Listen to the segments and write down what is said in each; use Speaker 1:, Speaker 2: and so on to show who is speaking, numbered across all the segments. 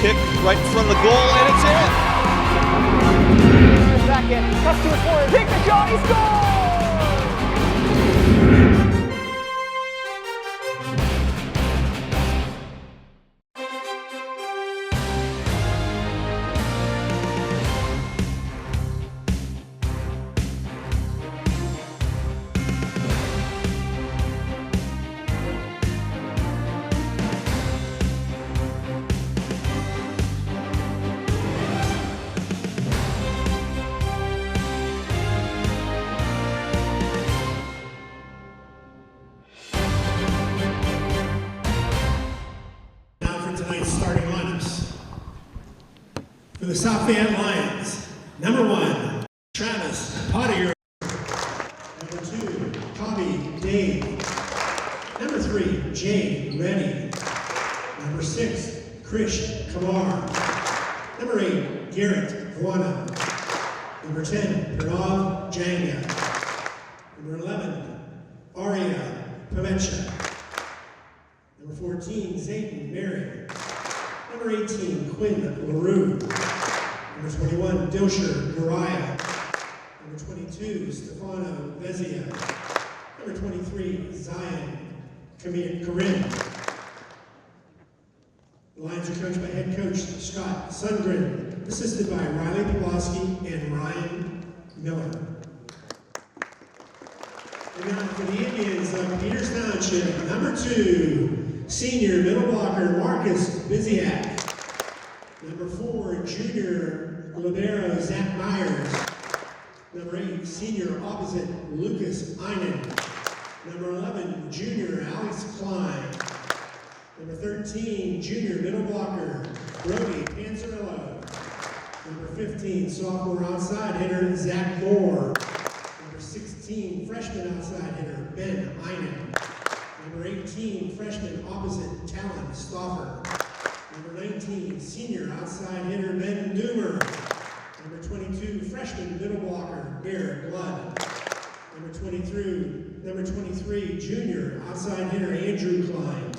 Speaker 1: kick right in front of the goal, and it's in.
Speaker 2: Second, cuts to his corner, takes the shot, he scores!
Speaker 3: For the South Fayette Lions, number 1, Travis Potter. Number 2, Cobby Dave. Number 3, Jay Reddy. Number 6, Krish Kamar. Number 8, Garrett Guana. Number 10, Pranav Janga. Number 11, Aria Pamecha. Number 14, Zayden Mary. Number 18, Quinn LaRue. Number 21, Dilsher Uriah. Number 22, Stefano Vezia. Number 23, Zion Corinne. The Lions are coached by head coach Scott Sundgren, assisted by Riley Pawlowski and Ryan Miller. And now for the Indians of Peters Township, number 2, senior middle blocker Marcus Biziak. Number 4, junior libero Zach Myers. Number 8, senior opposite Lucas Einen. Number 11, junior Alex Klein. Number 13, junior middle blocker Brody Panzerillo. Number 15, sophomore outside hitter Zach Moore. Number 16, freshman outside hitter Ben Einen. Number 18, freshman opposite Talon Stauffer. Number 19, senior outside hitter Ben Doomer. Number 22, freshman middle blocker Barrett Blood. Number 23, junior outside hitter Andrew Klein.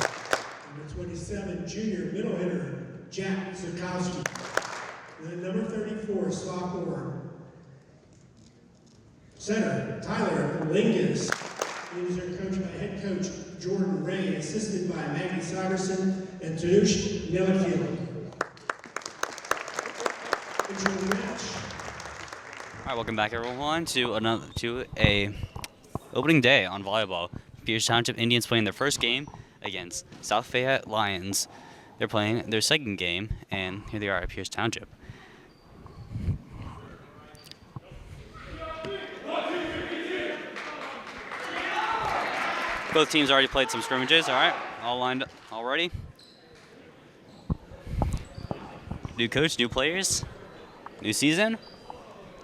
Speaker 3: Number 27, junior middle hitter Jack Zukowski. And then number 34, sophomore center Tyler Lingus. These are coached by head coach Jordan Ray, assisted by Maggie Siverson and Tanush Nelakil.
Speaker 4: All right, welcome back everyone to a opening day on volleyball. Peters Township Indians playing their first game against South Fayette Lions. They're playing their second game, and here they are at Peters Township. Both teams already played some scrimmages, all right? All lined up, all ready? New coach, new players, new season.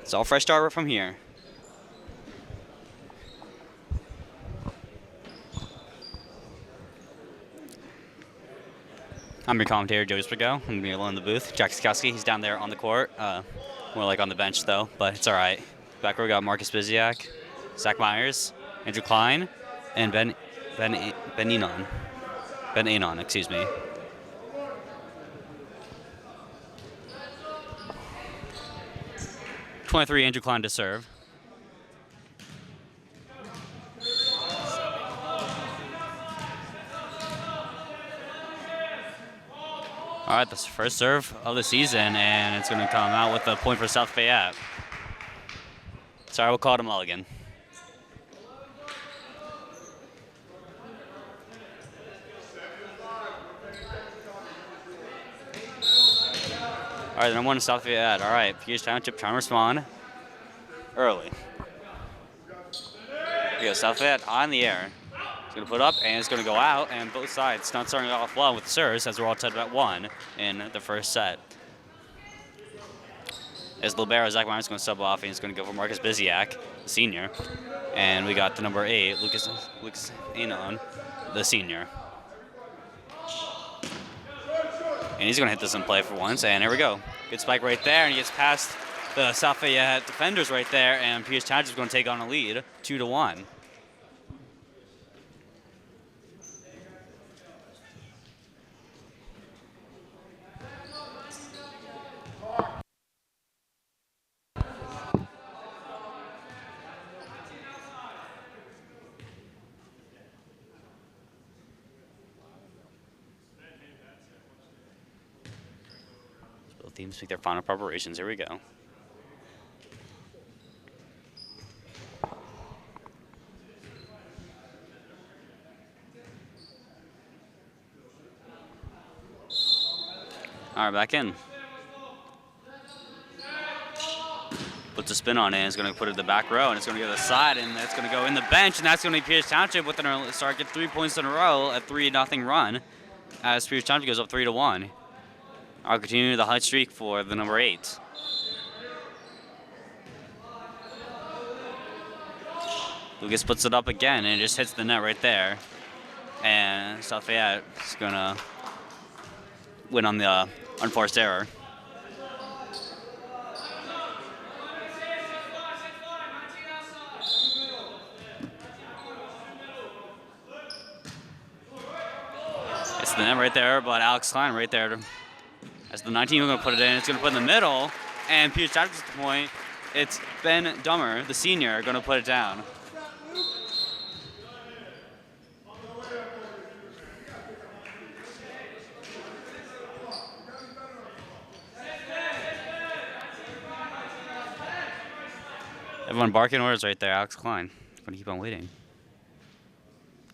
Speaker 4: It's all fresh start from here. I'm your commentator, Joey Spigo. I'm going to be alone in the booth. Jack Sikowski, he's down there on the court. More like on the bench, though, but it's all right. Back where we got Marcus Biziak, Zach Myers, Andrew Klein, and Ben Anon, excuse me. #23, Andrew Klein to serve. All right, that's the first serve of the season, and it's going to come out with a point for South Fayette. Sorry, we'll call it a mulligan. All right, the number 1 is South Fayette. All right, Peters Township trying to respond early. Here we go, South Fayette on the air. It's going to put up, and it's going to go out, and both sides not starting off well with the serves, as we're all tied at 1 in the first set. As libero, Zach Myers is going to sub off, and he's going to go for Marcus Biziak, the senior. And we got the number 8, Lucas Anon, the senior. And he's going to hit this in play for once, and here we go. Good spike right there, and he gets past the South Fayette defenders right there, and Peters Township is going to take on a lead, 2-1. teams make their final preparations. Here we go. All right, back in. Puts a spin on it, and it's going to put it in the back row, and it's going to go to the side, and that's going to go in the bench, and that's going to be Pierce Township with an early start, get 3 points in a row, a 3-0 run, as Pierce Township goes up 3-1. I'll continue the hot streak for the number 8. Lucas puts it up again, and it just hits the net right there. And South Fayette is going to win on the unforced error. It's the net right there, but Alex Klein right there. As the 19 is going to put it in, it's going to put it in the middle, and Pierce Township's the point. It's Ben Dummer, the senior, going to put it down. Everyone barking orders right there. Alex Klein. Going to keep on waiting.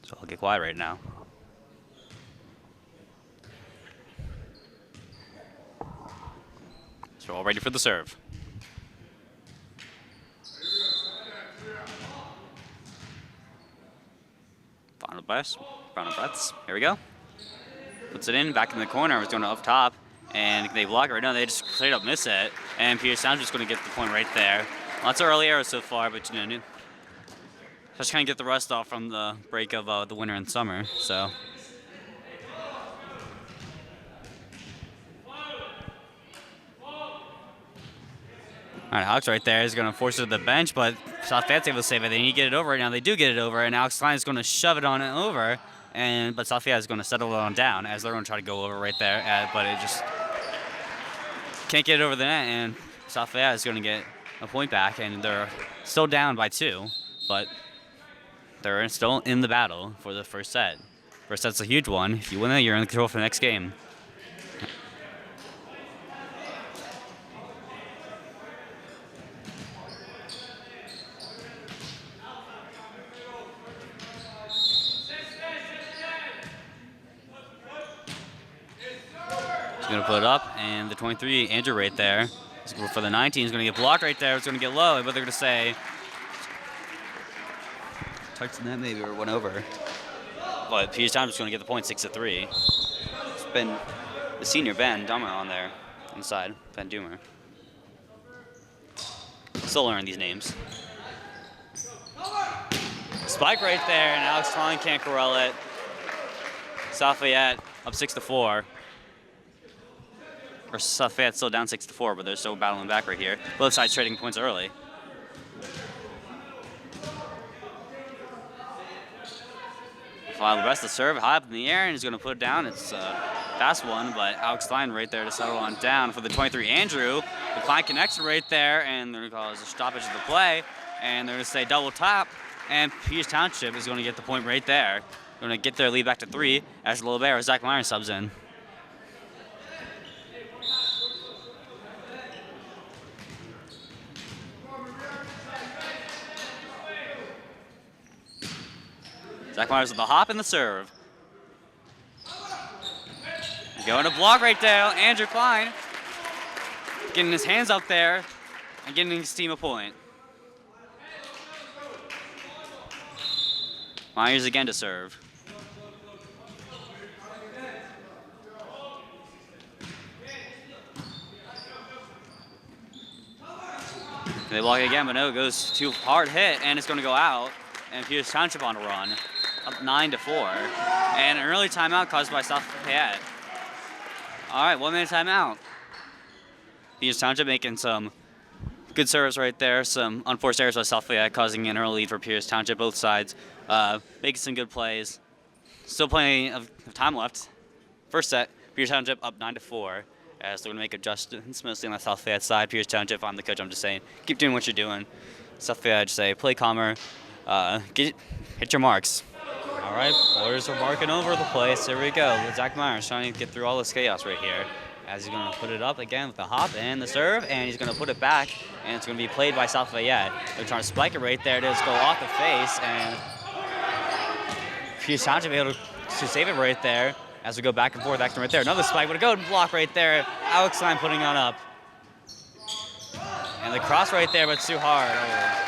Speaker 4: So I'll get quiet right now. So we're all ready for the serve. Final breaths. Here we go. Puts it in, back in the corner. It's going up top. And they block it right now. They just straight up miss it. And Pierce Township's going to get the point right there. Lots of early errors so far, but you know, just trying to get the rust off from the break of the winter and summer. So. All right, Alex right there is going to force it to the bench, but South Fayette's able to save it. They need to get it over right now. They do get it over, and Alex Klein is going to shove it on it over, but South Fayette is going to settle it on down as they're going to try to go over right there, but it just can't get it over the net, and South Fayette is going to get a point back, and they're still down by 2, but they're still in the battle for the first set. First set's a huge one. If you win it, you're in control for the next game. He's going to put it up, and the 23, Andrew right there. For the 19, is going to get blocked right there. It's going to get low, but they're going to say touched the net maybe or went over. But Pierce Township's going to get the point 6-3. It's been the senior Ben Dummer on there inside. Ben Doomer. Still learning these names. Spike right there, and Alex Klein can't corral it. South Fayette up 6-4. Or South Fayette still down 6-4, but they're still battling back right here. Both sides trading points early. While the rest of the serve high up in the air, and he's going to put it down. It's a fast one, but Alex Klein right there to settle on down for the 23. Andrew, the Klein connection right there, and they're going to call it a stoppage of the play, and they're going to say double top, and Pierce Township is going to get the point right there. They're going to get their lead back to 3 as Libero, Zach Meyer subs in. Zach Myers with the hop and the serve. Going to block right there. Andrew Klein getting his hands up there and getting his team a point. Myers again to serve. They block it again, but no, it goes too hard hit, and it's going to go out. And Pierce Township on a run, up 9-4. And an early timeout caused by South Fayette. All right, 1 minute timeout. Pierce Township making some good serves right there, some unforced errors by South Fayette, causing an early lead for Pierce Township, both sides. Making some good plays. Still plenty of time left. First set, Pierce Township up 9-4. As they're going to make adjustments, mostly on the South Fayette side. Pierce Township, I'm the coach, I'm just saying, keep doing what you're doing. South Fayette, just say, play calmer. Hit your marks. All right, orders are barking over the place. Here we go. Zach Myers trying to get through all this chaos right here as he's going to put it up again with the hop and the serve, and he's going to put it back, and it's going to be played by South Fayette. They're trying to spike it right there. It does go off the face, and Pierce Township able to save it right there as we go back and forth. Action right there. Another spike, but a good block right there. Alex Klein putting on up. And the cross right there, but it's too hard. Oh.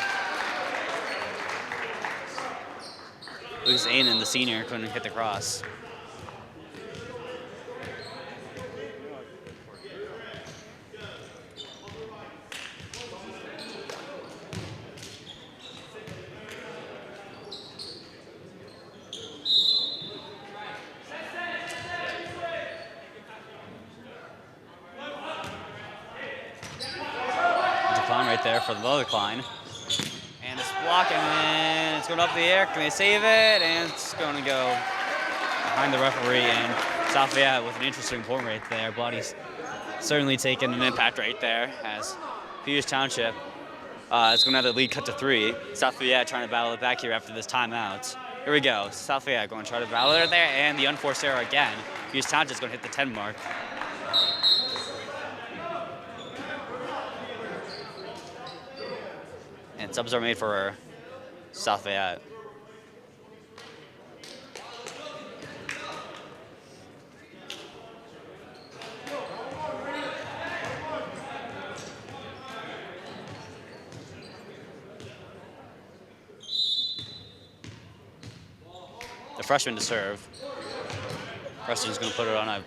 Speaker 4: Lucas Aiden, the senior, couldn't hit the cross. Right there for the lower Klein. And it's blocked, and then it's going up in the air. Can they save it? And it's going to go behind the referee. And South Fayette with an interesting point right there. Buddy's certainly taking an impact right there as Peters Township is going to have the lead cut to 3. South Fayette trying to battle it back here after this timeout. Here we go. South Fayette going to try to battle it there, and the unforced error again. Peters Township is going to hit the 10 mark. And subs are made for South Fayette. The freshman to serve. Preston's going to put it on a,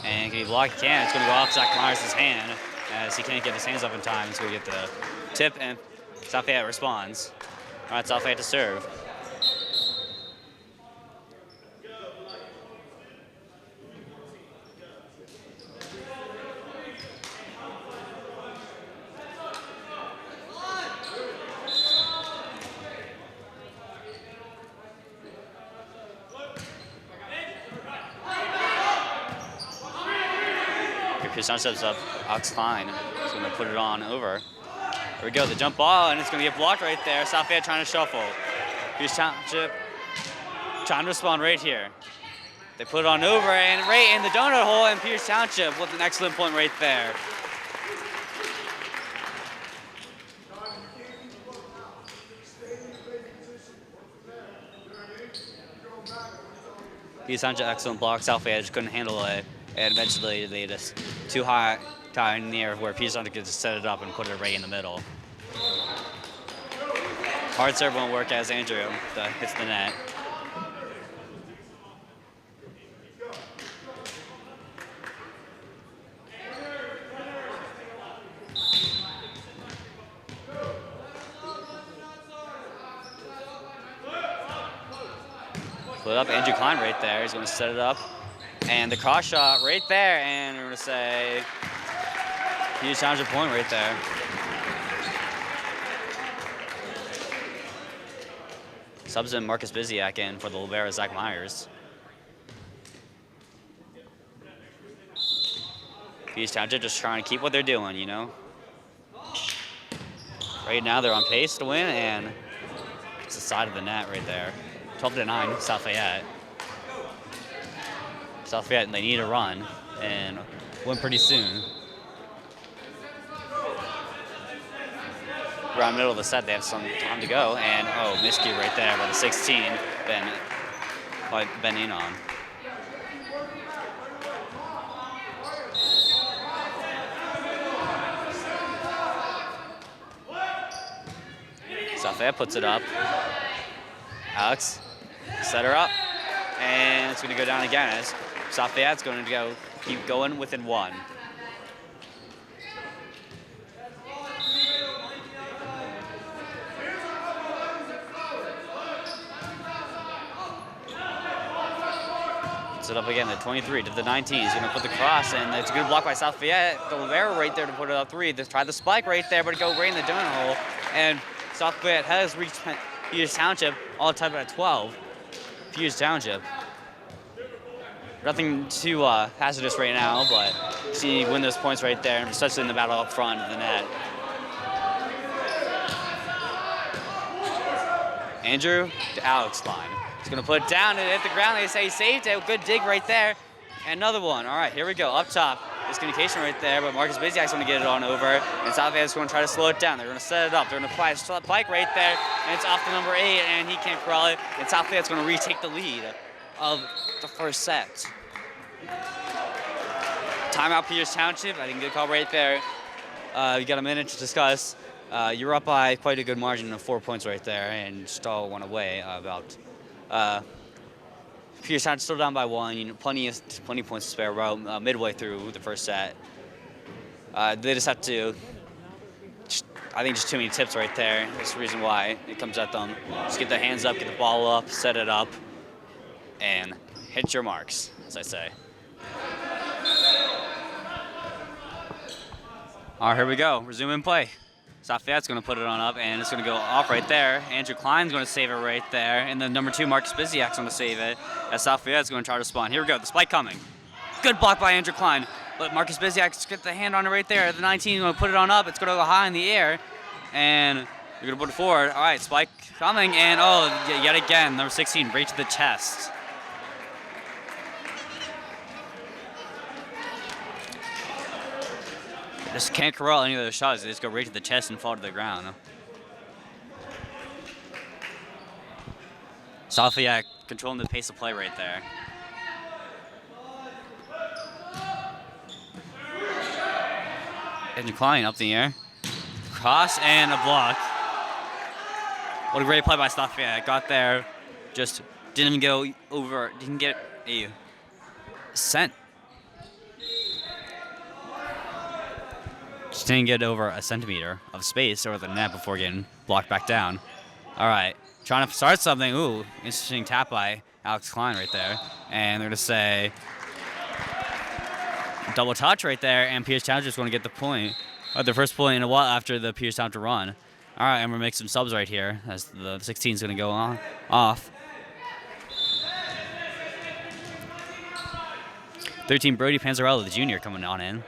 Speaker 4: and can he block? He can. It's going to go off Zach Myers' hand as he can't get his hands up in time. He's going to get the tip, and South Fayette responds. All right, South Fayette to serve. Pierce Township's up. Alex Klein is going to put it on over. There we go, the jump ball, and it's going to get blocked right there. South Fayette trying to shuffle. Pierce Township trying to respond right here. They put it on over, and right in the donut hole, and Pierce Township with an excellent point right there. Pierce Township, excellent block. South Fayette just couldn't handle it, and eventually they just too high in the air where Pierce Township could just set it up and put it right in the middle. Hard serve won't work as Andrew hits the net. Put it up, Andrew Klein right there. He's going to set it up. And the cross shot right there, and we're going to say huge Township point right there. Subs in Marcus Biziak in for the libero, Zach Myers. Huge Township just trying to keep what they're doing, you know. Right now they're on pace to win, and it's the side of the net right there. 12-9, South Fayette. South Fayette, they need a run and win pretty soon. Around the middle of the set, they have some time to go, and oh, miscue right there by the 16, Ben in on. South Fayette puts it up. Alex, set her up, and it's going to go down again as South Fayette's going to keep going within 1. Puts it up again, the 23 to the 19. He's going to put the cross, and it's a good block by South Fayette. The libero right there to put it up 3. They try the spike right there, but it go right in the donut hole. And South Fayette has reached Peters Township, all tied at 12. Peters Township. Nothing too hazardous right now, but see win those points right there, especially in the battle up front of the net. Andrew to Alex Klein. He's going to put it down and hit the ground. They say he saved it. Good dig right there. And another one. All right, here we go. Up top miscommunication right there, but Marcus Biziak's going to get it on over, and South Fayette's going to try to slow it down. They're going to set it up. They're going to apply a pike right there, and it's off to number 8, and he can't corral it, and South Fayette's going to retake the lead of the first set. Timeout Peters Township. I think good call right there. You got a minute to discuss. You're up by quite a good margin of 4 points right there, and stall one away about. Peters Township still down by 1. You know, plenty points to spare. About midway through the first set. They just have to. I think just too many tips right there. That's the reason why it comes at them. Just get their hands up, get the ball up, set it up, and hit your marks, as I say. All right, here we go. Resuming play. South Fayette's going to put it on up, and it's going to go off right there. Andrew Klein's going to save it right there, and then number 2, Marcus Biziak's going to save it, as South Fayette's going to try to spawn. Here we go, the spike coming. Good block by Andrew Klein, but Marcus Biziak's got the hand on it right there. The 19 is going to put it on up. It's going to go high in the air, and you're going to put it forward. All right, spike coming, and oh, yet again, number 16, right to the chest. Just can't corral any of those shots. They just go right to the chest and fall to the ground. South Fayette controlling the pace of play right there. And Klein up the air. Cross and a block. What a great play by South Fayette. Got there, just didn't go over, didn't get a cent. Just didn't get over a centimeter of space over the net before getting blocked back down. All right, trying to start something. Ooh, interesting tap by Alex Klein right there. And they're going to say double touch right there, and Peters Township's going to get the point. The first point in a while after the Peters Township run. All right, and we're going to make some subs right here as the 16 is going to go off. 13, Brody Panzarella, the junior, coming on in.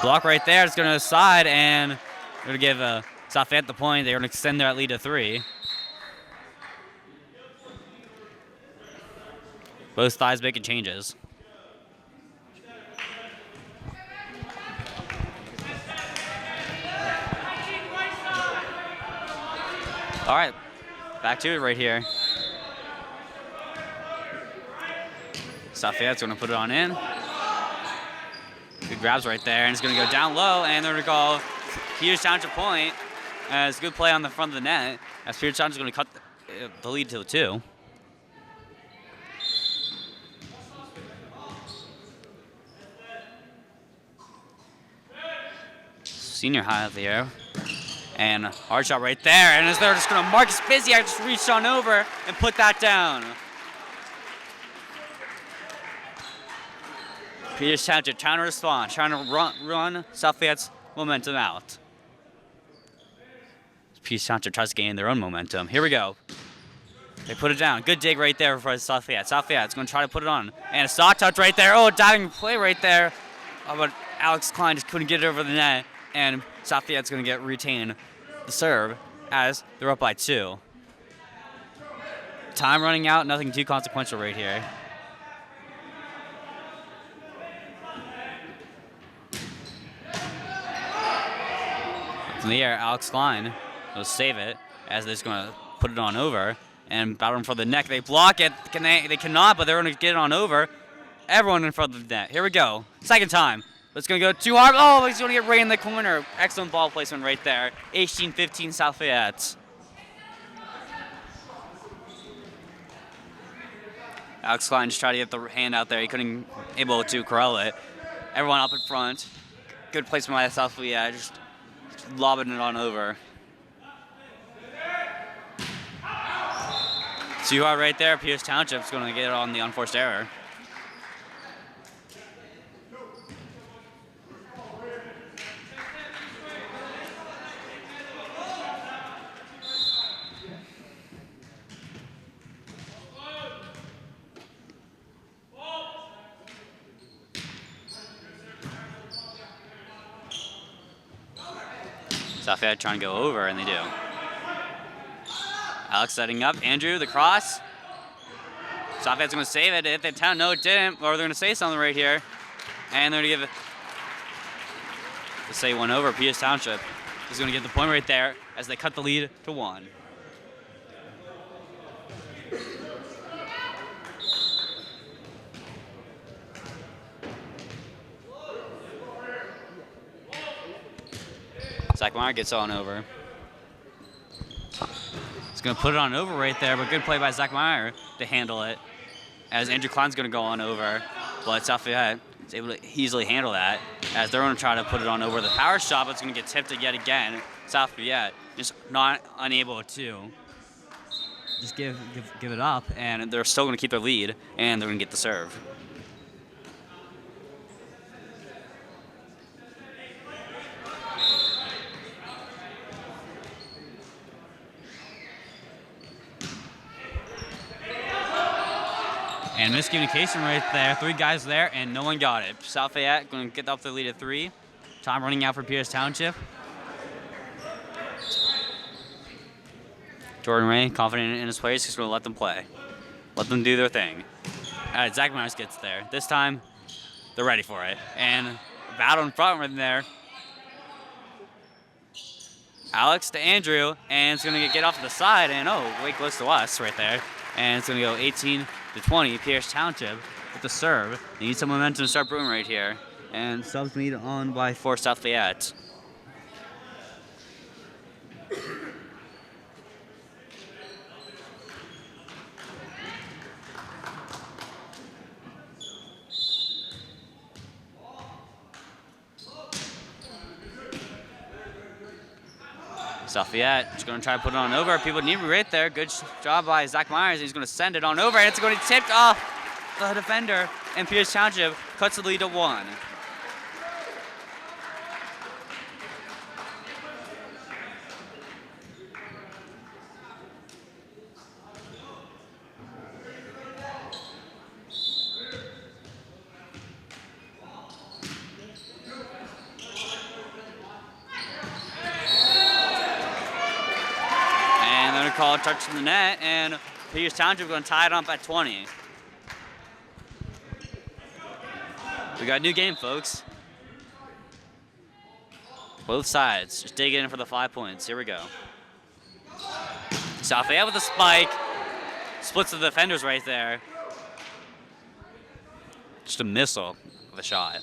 Speaker 4: Block right there. It's going to the side, and they're going to give South Fayette the point. They're going to extend their lead to 3. Both sides making changes. All right, back to it right here. South Fayette's going to put it on in. Good grabs right there, and it's going to go down low, and they're going to call Peters Township point. It's a good play on the front of the net, as Peters Township's going to cut the lead to 2. Senior high up the air, and hard shot right there, and as they're just going to Marcus Biziak just reached on over and put that down. Peters Township trying to respond, trying to run South Fayette's momentum out. Peters Township tries to gain their own momentum. Here we go. They put it down. Good dig right there for South Fayette. South Fayette's going to try to put it on. And a sock touch right there. Oh, diving play right there. Oh, but Alex Klein just couldn't get it over the net. And South Fayette's going to retain the serve as they're up by 2. Time running out. Nothing too consequential right here. In the air, Alex Klein will save it as they're just going to put it on over and battle him for the neck. They block it. They cannot, but they're going to get it on over. Everyone in front of the net. Here we go. Second time. But it's going to go too hard. Oh, he's going to get right in the corner. Excellent ball placement right there. 18-15 South Fayette. Alex Klein just tried to get the hand out there. He couldn't able to corral it. Everyone up in front. Good placement by South Fayette. Just lobbing it on over. Too hard right there. Peters Township's going to get it on the unforced error. South Fayette trying to go over, and they do. Alex setting up. Andrew, the cross. South Fayette's going to save it. If they town, no, it didn't. Or they're going to say something right here. And they're going to give it. To say one over. Pierce Township is going to get the point right there as they cut the lead to 1. Zach Meyer gets on over. He's going to put it on over right there, but good play by Zach Meyer to handle it. As Andrew Klein's going to go on over, but South Fayette is able to easily handle that. As they're going to try to put it on over the power shot, but it's going to get tipped yet again. South Fayette just not unable to just give it up, and they're still going to keep their lead, and they're going to get the serve. And miscommunication right there. 3 guys there, and no one got it. South Fayette going to get up the lead at 3. Time running out for Pierce Township. Jordan Ray, confident in his players, just going to let them play. Let them do their thing. All right, Zach Myers gets there. This time, they're ready for it. And battle in front right there. Alex to Andrew, and it's going to get off to the side, and way close to us right there. And it's going to go 18-20, Pierce Township with the serve. They need some momentum to start brewing right here. And subs need on by 4 South Fayette. South Fayette just going to try to put it on over. People need to be right there. Good job by Zach Myers. He's going to send it on over, and it's going to be tipped off the defender. And Pierce Township cuts the lead to 1. Call touching the net, and Pierce Township going to tie it up at 20. We got a new game, folks. Both sides just digging in for the 5 points. Here we go. South Fayette with a spike. Splits the defenders right there. Just a missile of a shot.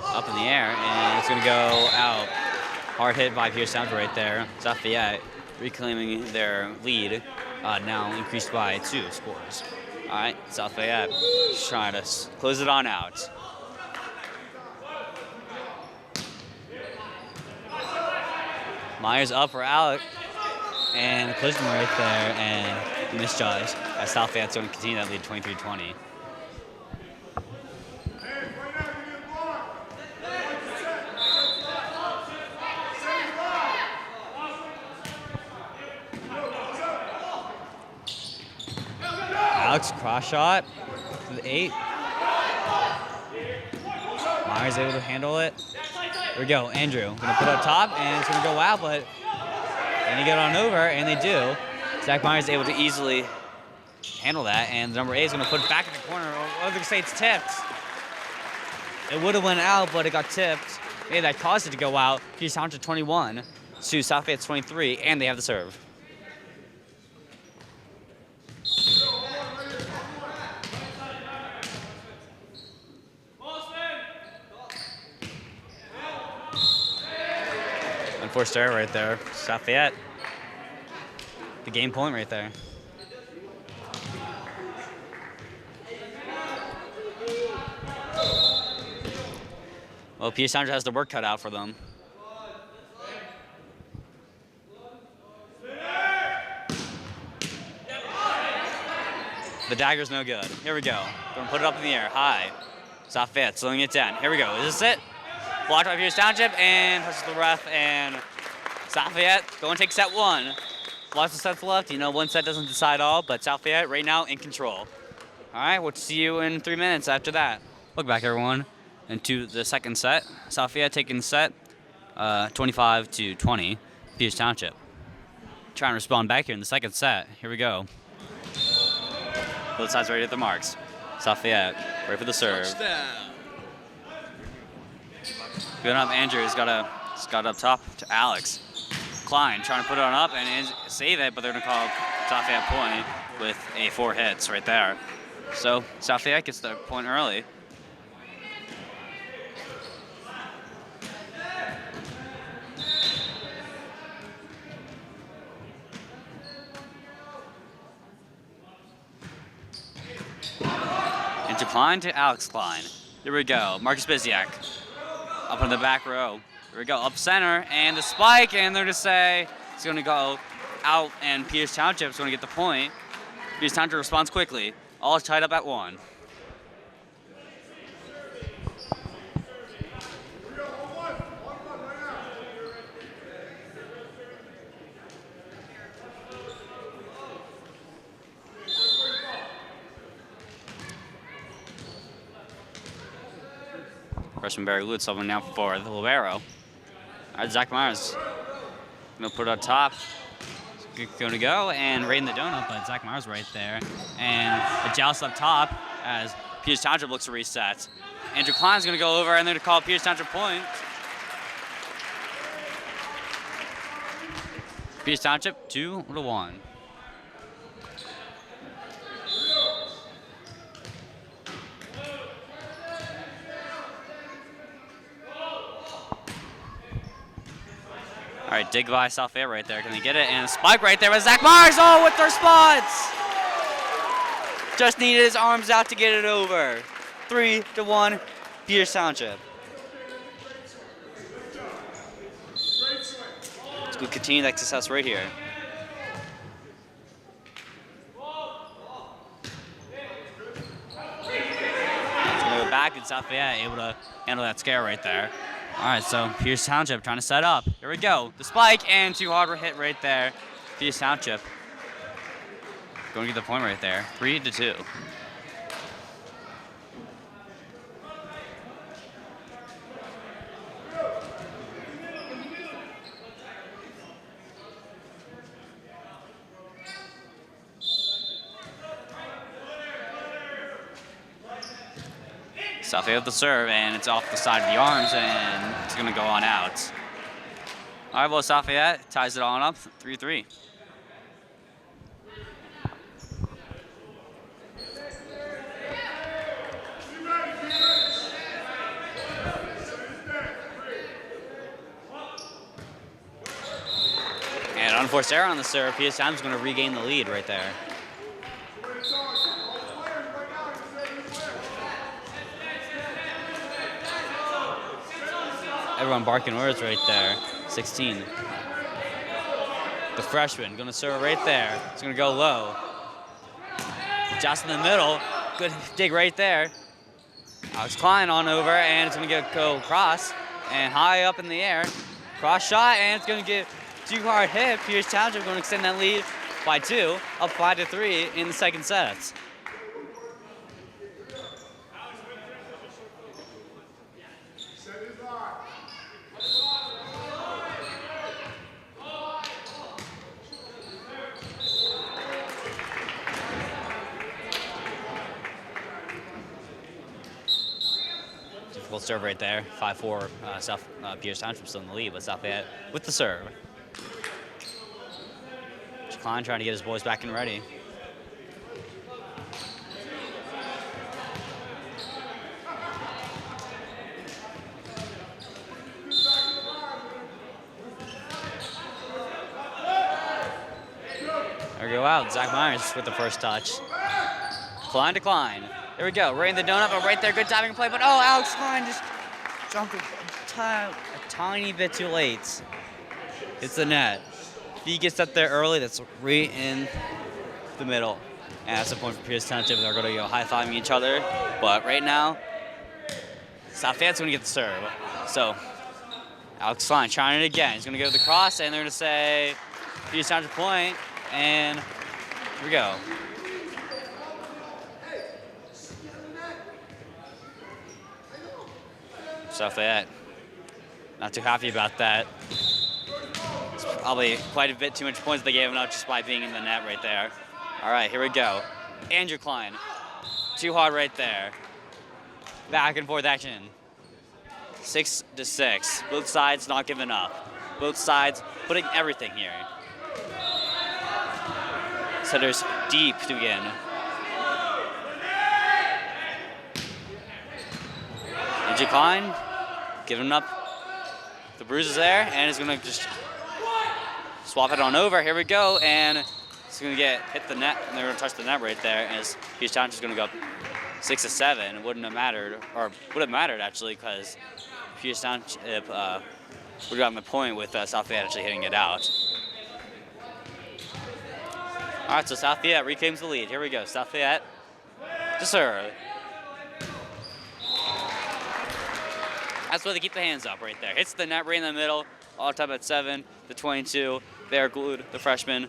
Speaker 4: Up in the air, and it's going to go out. Hard hit by Pierce Township right there. South Fayette reclaiming their lead, now increased by 2 scores. All right, South Fayette trying to close it on out. Myers up for Alec, and the collision right there, and misjudged. As South Fayette's going to continue that lead 23-20. Alex cross shot to the 8. Myers able to handle it. Here we go, Andrew. Gonna put it up top, and it's gonna go out, but then you get on over, and they do. Zach Myers able to easily handle that, and number 8 is gonna put it back in the corner. I was gonna say it's tipped. It would have went out, but it got tipped. Maybe that caused it to go out. Pierce Township 21 to South Fayette 23, and they have the serve. Unforced error right there. South Fayette. The game point right there. Well, Pierce Township has the work cut out for them. The The dagger's no good. Here we go. Gonna put it up in the air, high. South Fayette slowing it down. Here we go. Is this it? Blocked by Pierce Township and pushes the ref, and South Fayette going to take set one. Lots of sets left. You know, one set doesn't decide all, but South Fayette right now in control. All right, we'll see you in 3 minutes after that. Welcome back, everyone, into the second set. South Fayette taking set 25-20. Pierce Township trying to respond back here in the second set. Here we go. Both sides ready at the marks. South Fayette ready for the serve.
Speaker 1: Touchdown.
Speaker 4: Good up, Andrews got up top to Alex. Klein trying to put it on up and save it, but they're gonna call South Fayette point with a 4 hits right there. So South Fayette gets the point early. Into Klein to Alex Klein. Here we go. Marcus Biziak up in the back row. Here we go. Up center and the spike, and they're going to say it's going to go out, and Pierce Township's going to get the point. Pierce Township responds quickly. All tied up at 1. Freshman Barry Lutz subbing now for the libero. All right, Zach Myers gonna put it on top. Gonna go and right in the donut, but Zach Myers right there. And a joust up top as Pierce Township looks to reset. Andrew Klein's gonna go over and they're gonna call Pierce Township point. Pierce Township 2-1. All right, dig by South Fayette right there. Can they get it? And a spike right there with Zach Myers. Oh, with their spots! Just needed his arms out to get it over. 3-1, Pierce Township. Let's go continue that success right here. It's gonna go back, and South Fayette able to handle that scare right there. All right, so Pierce Township trying to set up. Here we go. The spike and too hard a hit right there. Pierce Township going to get the point right there. 3-2. South Fayette with the serve, and it's off the side of the arms, and it's going to go on out. All right, well, South Fayette ties it on up, 3-3. And unforced error on the serve. Pierce Township's going to regain the lead right there. Everyone barking orders right there. 16. The freshman going to serve right there. It's going to go low. Just in the middle. Good dig right there. Alex Klein on over, and it's going to go cross and high up in the air. Cross shot, and it's going to get too hard hit. Pierce Township going to extend that lead by 2, up 5-3 in the second set. Difficult serve right there. 5-4. Pierce Township still in the lead, but South Fayette with the serve. Klein trying to get his boys back and ready. There we go out. Zach Myers with the first touch. Klein to Klein. There we go. Right in the donut, but right there. Good timing play. But oh, Alex Klein just jumped a tiny bit too late. It's the net. If he gets up there early, that's right in the middle. And that's a point for Pierce Township. They're going to go high-fiving each other. But right now, South Fayette's going to get the serve. So Alex Klein trying it again. He's going to go to the cross, and they're going to say Pierce Township point. And here we go. South Fayette, not too happy about that. It's probably quite a bit too much points they gave him up just by being in the net right there. All right, here we go. Andrew Klein, too hard right there. Back and forth action. 6-6. Both sides not giving up. Both sides putting everything here. Setters deep to begin. Andrew Klein giving up the bruises there, and he's gonna just swap it on over. Here we go, and it's gonna hit the net, and they're gonna touch the net right there. As Pierce Township's gonna go up 6-7. Wouldn't have mattered, or would have mattered actually, because Pierce Township would have gotten the point with South Fayette actually hitting it out. All right, so South Fayette reclaims the lead. Here we go, South Fayette to serve. That's why they keep the hands up right there. Hits the net right in the middle, all time at 7, the 22. They're glued, the freshman.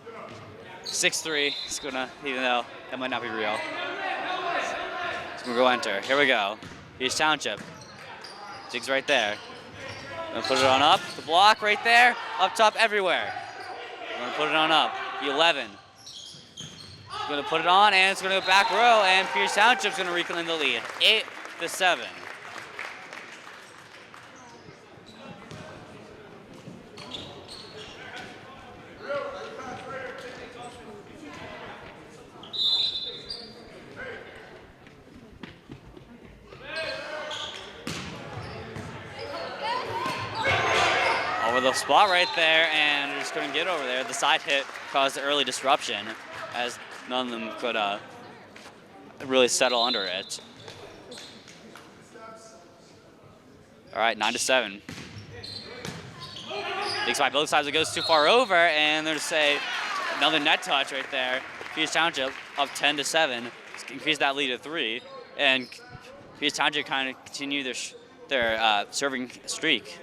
Speaker 4: 6'3", it's gonna, even though that might not be real. It's gonna go enter. Here we go. Pierce Township. Jigs right there. Gonna put it on up. The block right there. Up top everywhere. We're gonna put it on up. The 11. Gonna put it on, and it's gonna go back row, and Pierce Township's gonna reclaim the lead. 8-7. Over the spot right there, and they're just couldn't get over there. The side hit caused early disruption, as none of them could really settle under it. All right, 9-7. Big by both sides. It goes too far over, and they're to say another net touch right there. Pierce Township up 10-7, increase that lead to 3, and Pierce Township kind of continue their serving streak.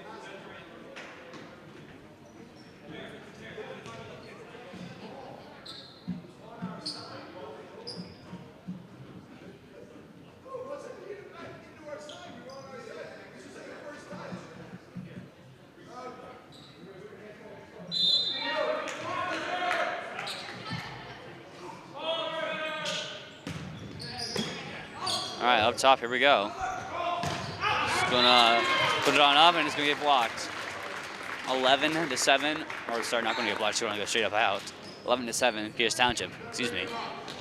Speaker 4: All right, up top, here we go. Just gonna put it on up, and it's gonna get blocked. 11-7, or sorry, not gonna get blocked, she's gonna go straight up out. 11-7, Pierce Township, excuse me.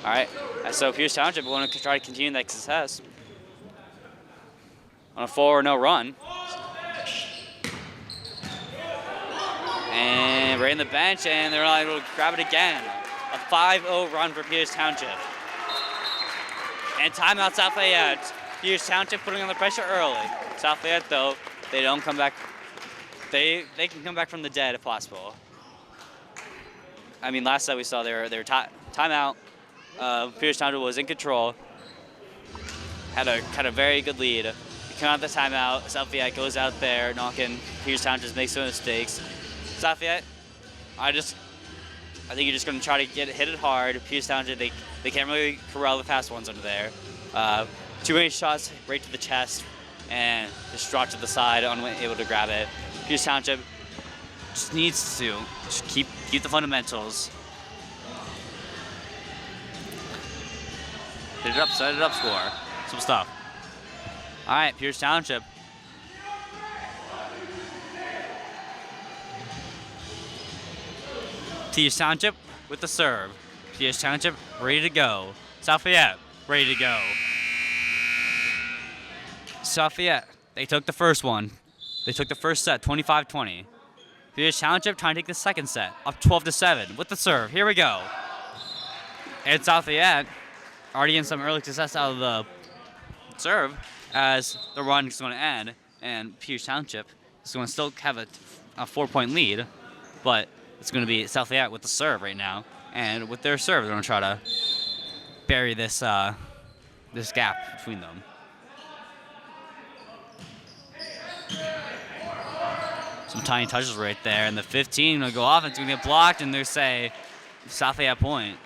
Speaker 4: All right, so Pierce Township want to try to continue that success on a 4-0 run. And right in the bench, and they're not able to grab it again. A 5-0 run for Pierce Township. And timeout South Fayette. Pierce Township putting on the pressure early. South Fayette, though, they don't come back. They can come back from the dead if possible. I mean, last time we saw their timeout. Pierce Township was in control. Had a very good lead. They come out the timeout. South Fayette goes out there knocking. Pierce Township makes some mistakes. South Fayette, I think you're just going to try to hit it hard. Pierce Township, they can't really corral the fast ones under there. Too many shots right to the chest, and just drop to the side, unable to grab it. Pierce Township just needs to just keep the fundamentals. Hit it up, set it up, score. Some stuff. All right, Pierce Township. Pierce Township with the serve. Pierce Township ready to go. South Fayette ready to go. South Fayette, they took the first one. They took the first set, 25-20. Pierce Township trying to take the second set, up 12-7 with the serve. Here we go. And South Fayette already in some early success out of the serve, as the run is going to end, and Pierce Township is going to still have a 4-point lead, but it's going to be South Fayette with the serve right now. And with their serve, they're going to try to bury this this gap between them. Some tiny touches right there, and the 15 will go off. It's going to get blocked, and they say South Fayette point.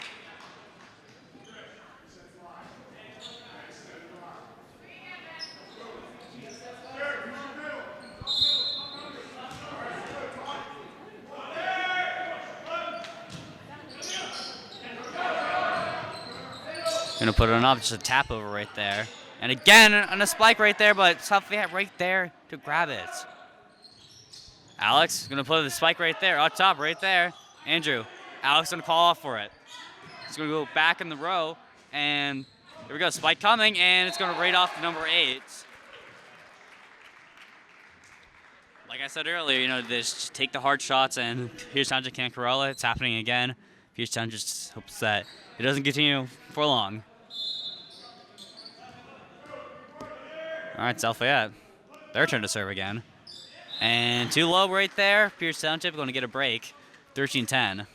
Speaker 4: Gonna put it up, just a tap over right there. And again, on a spike right there, but South Fayette right there to grab it. Alex gonna put the spike right there, up top right there. Andrew, Alex gonna call off for it. He's gonna go back in the row, and here we go, spike coming, and it's gonna right off to number 8. Like I said earlier, you know, just take the hard shots, and Pierce Township can't corral it. It's happening again. Pierce Township just hopes that it doesn't continue for long. All right, South Fayette, their turn to serve again. And too low right there. Pierce Township going to get a break, 13-10.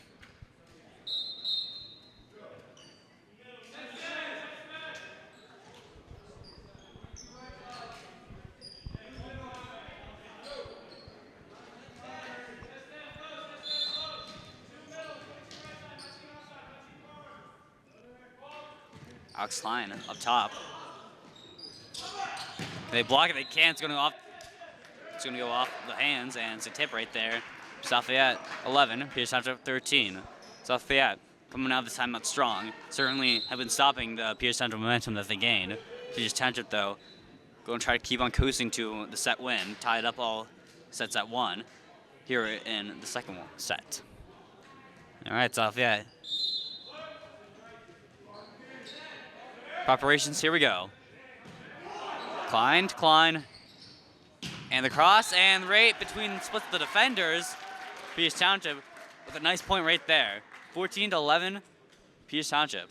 Speaker 4: Alex Klein up top. They block it, they can't. It's going to go off. It's going to go off the hands, and it's a tip right there. South Fayette 11, Pierce Township 13. South Fayette coming out this time out strong. Certainly have been stopping the Pierce Township momentum that they gained. Pierce Township though, going to try to keep on coasting to the set win. Tied up all sets at 1 here in the second set. All right, South Fayette. Preparations, here we go. Klein to Klein. And the cross, and right between splits the defenders. Pierce Township with a nice point right there. 14-11, Pierce Township.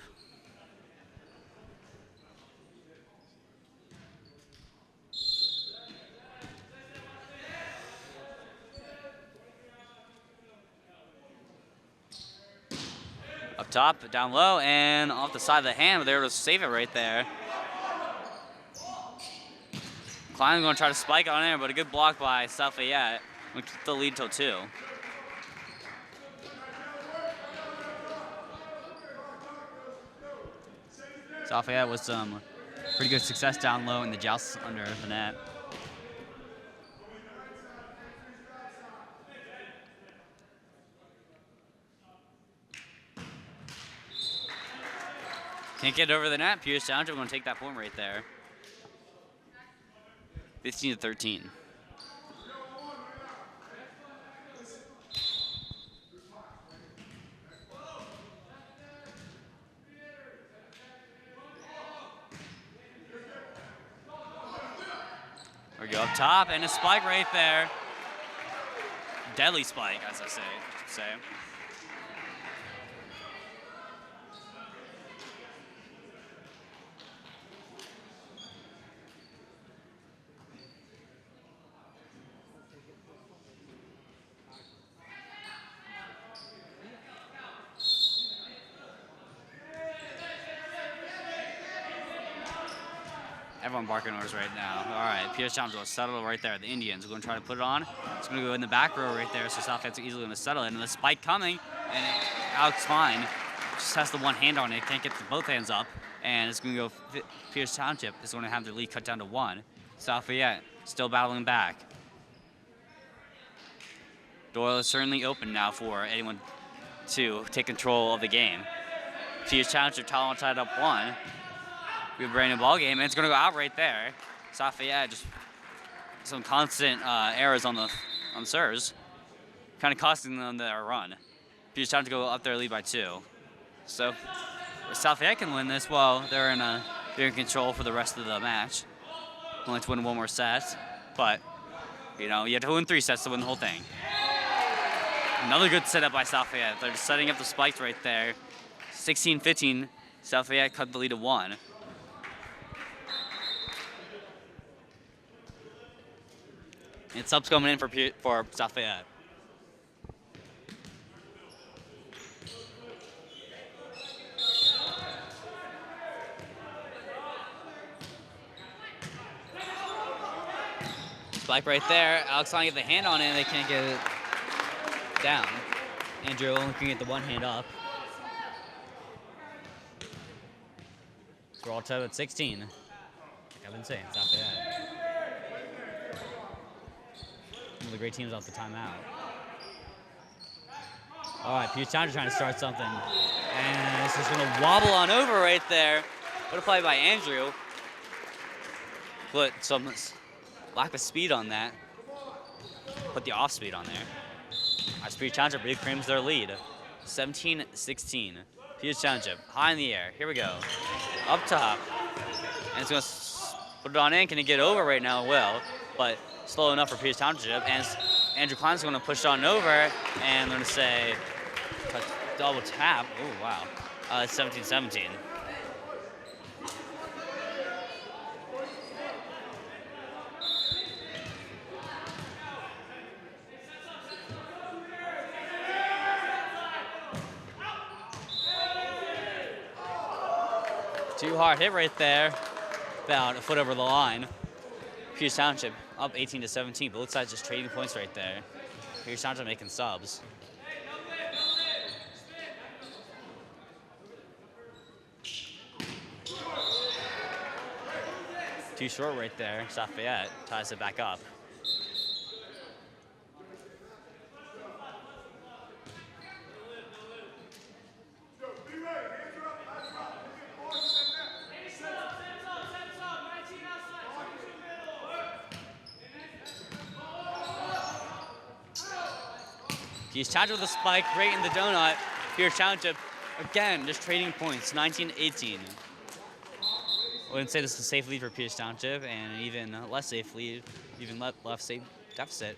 Speaker 4: Up top, down low, and off the side of the hand, but they're able to save it right there. Klein's going to try to spike on there, but a good block by South Fayette. We'll keep the lead till 2. South Fayette with some pretty good success down low in the jousts under the net. Can't get over the net. Pierce Township going to take that point right there. 15-13. We go up top, and a spike right there. Deadly spike, as I should say. Everyone barking orders right now. All right, Pierce Township will settle right there. The Indians are going to try to put it on. It's going to go in the back row right there, so South Fayette's easily going to settle it. And the spike coming, and Alex Klein just has the one hand on it, can't get both hands up. And it's going to go, Pierce Township is going to have their lead cut down to 1. South Fayette still battling back. Doyle is certainly open now for anyone to take control of the game. Pierce Township tied up 1. We have a brand new ball game, and it's going to go out right there. South Fayette just some constant errors on the serves, kind of costing them their run. Pierce Township to go up their lead by 2. So if South Fayette can win this, well, they're in control for the rest of the match. Only to win 1 more set, but you know you have to win 3 sets to win the whole thing. Another good setup by South Fayette. They're just setting up the spikes right there. 16-15. South Fayette cut the lead to 1. And subs coming in for South Fayette. Spike right there. Alex trying to get the hand on it, and they can't get it down. Andrew only can get the one hand up. So we're all tied at 16. Like I've been saying, it's not bad. One of the great teams off the timeout. All right, Pierce Township trying to start something. And this is going to wobble on over right there. What a play by Andrew. Put some lack of speed on that. Put the off speed on there. Our Pierce Township reclaims their lead. 17-16. Pierce Township, high in the air. Here we go. Up top. And it's going to put it on in. Can he get over right now? Well, but slow enough for Pierce Township. And Andrew Klein's going to push it on over. And they're going to say double tap. Oh, wow. It's 17-17. Too hard hit right there. About a foot over the line. Pierce Township up 18-17. Both sides just trading points right there. Pierce Township making subs. Too short right there. South Fayette ties it back up. Pierce Township with a spike right in the donut. Pierce Township, again, just trading points, 19-18. I wouldn't say this is a safe lead for Pierce Township, and even less safe lead, even less safe deficit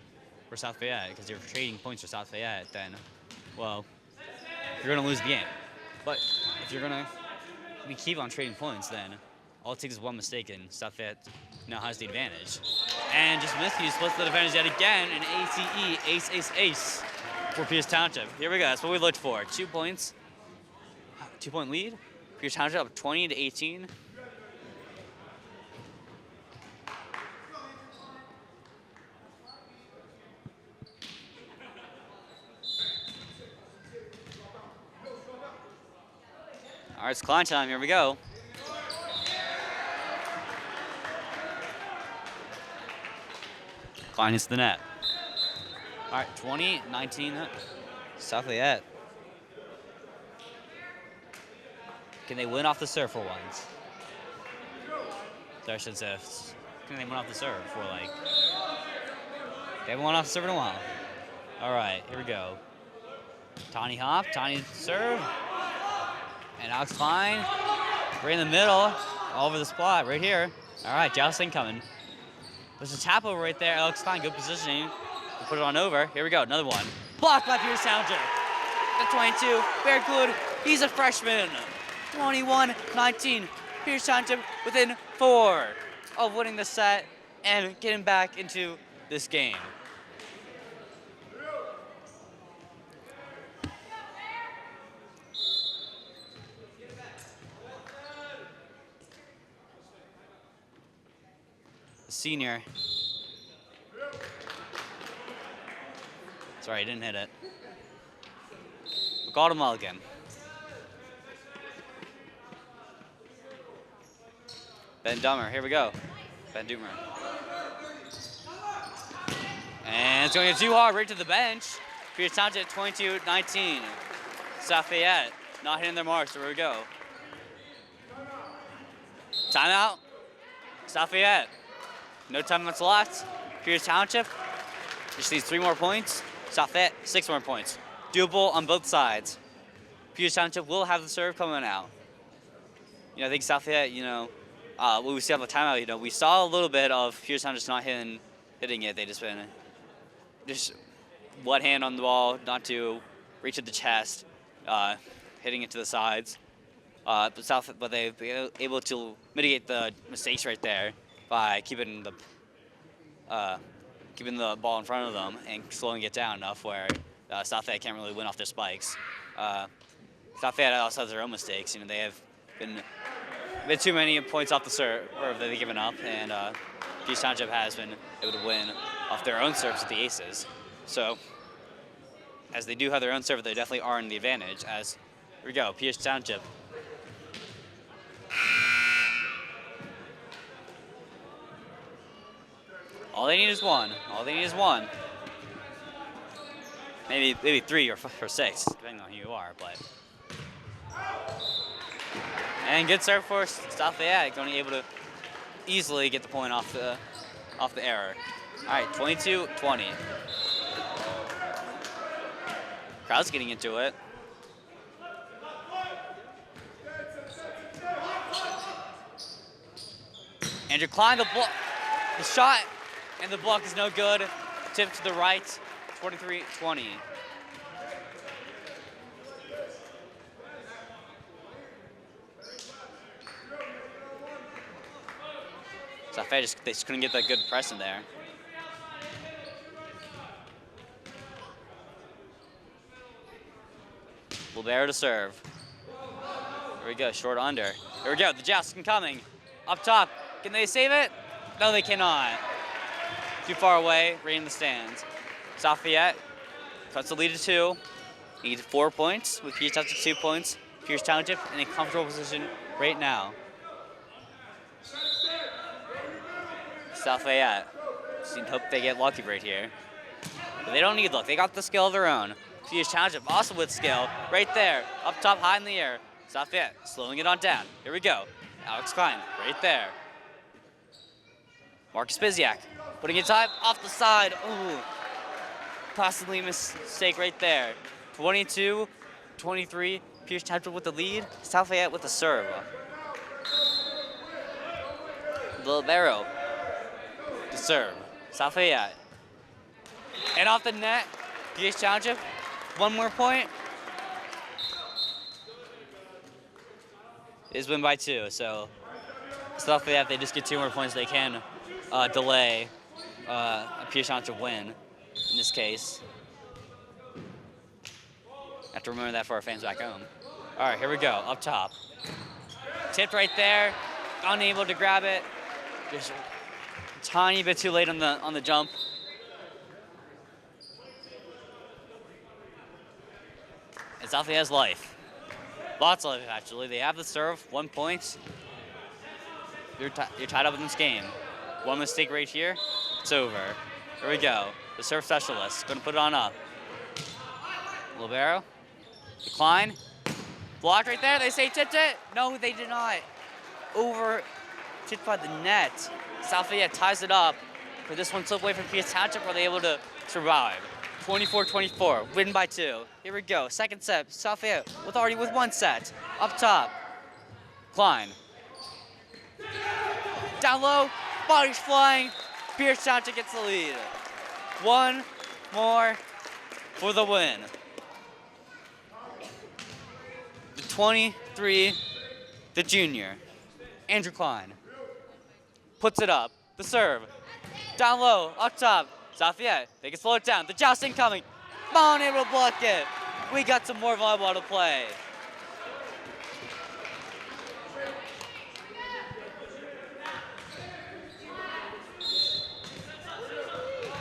Speaker 4: for South Fayette, because you're trading points for South Fayette, then, well, you're going to lose the game. But if you're going to keep on trading points, then all it takes is one mistake, and South Fayette now has the advantage. And just miscue splits the advantage yet again, an ACE, ace. For Pierce Township. Here we go. That's what we looked for. 2 points. 2-point lead. Pierce Township up 20-18. All right, it's Klein time. Here we go. Klein hits the net. All right, 20-19, South Fayette. Can they win off the serve for once? So I should say, can they win off the serve for like, they haven't won off the serve in a while. All right, here we go. Tiny hop, tiny serve. And Alex Klein, right in the middle, all over the spot, right here. All right, jousting coming. There's a tap over right there, Alex Klein, good positioning. Put it on over. Here we go. Another one. Blocked by Pierce Township. The 22. Very good. He's a freshman. 21-19. Pierce Township within 4 of winning the set and getting back into this game. The senior. Sorry, I didn't hit it. Got him all again. Ben Dummer, here we go. Ben Dummer. And it's going too hard right to the bench. Pierce Township 22-19. South Fayette not hitting their marks, so here we go. Timeout. South Fayette. No timeouts left. Pierce Township just needs 3 more points. South Fayette, 6 more points. Doable on both sides. Pierce Township will have the serve coming out. I think South Fayette, what we see on the timeout, we saw a little bit of Pierce Township just not hitting it. They just one hand on the ball, not to reach at the chest, hitting it to the sides. But they've been able to mitigate the mistakes right there by keeping the ball in front of them and slowing it down enough where South Fayette can't really win off their spikes. South Fayette also has their own mistakes. They have been a bit too many points off the serve that they've given up, and Pierce Township has been able to win off their own serves with the aces. So, as they do have their own serve, they definitely are in the advantage. As here we go, Pierce Township. All they need is one. All they need is one. Maybe 3 or 6, depending on who you are. But and good serve for South Fayette, only able to easily get the point off the error. All right, 22-20. Crowd's getting into it. Andrew Klein, the shot, and the block is no good. Tip to the right, 23-20. South Fayette they just couldn't get that good press in there. Libero to serve. Here we go, short under. Here we go, the jousting coming. Up top, can they save it? No, they cannot. Too far away, right in the stands. South Fayette cuts the lead to 2. Needs 4 points with Pierce Township 2 points. Pierce Township in a comfortable position right now. South Fayette. Hope they get lucky right here. But they don't need luck. They got the skill of their own. Pierce Township also with skill. Right there. Up top, high in the air. South Fayette slowing it on down. Here we go. Alex Klein right there. Marcus Biziak putting it time off the side. Ooh. Possibly a mistake right there. 22-23. Pierce Township with the lead. South Fayette with the serve. Libero to serve. South Fayette. And off the net, Pierce Township. 1 more point. Is win by 2. So South Fayette, they just get 2 more points. They can delay a Pierce Township win in this case. Have to remember that for our fans back home. All right, here we go. Up top. Tipped right there. Unable to grab it. Just a tiny bit too late on the jump. And South Fayette has life. Lots of life, actually. They have the serve, 1 point. You're tied up in this game. One mistake right here, it's over. Here we go. The serve specialist, gonna put it on up. Libero, decline. Blocked right there, they say tipped it. No, they did not. Over, tipped by the net. South Fayette ties it up. For this one, slip away from Fayette Township, were they able to survive? 24-24, win by 2. Here we go, second set, South Fayette already with 1 set. Up top, Klein. Down low, body's flying. Pierce Township gets the lead. 1 more for the win. The 23, the junior, Andrew Klein, puts it up. The serve, down low, up top. South Fayette, they can slow it down. The jousting coming. Unable to block it. We got some more volleyball to play.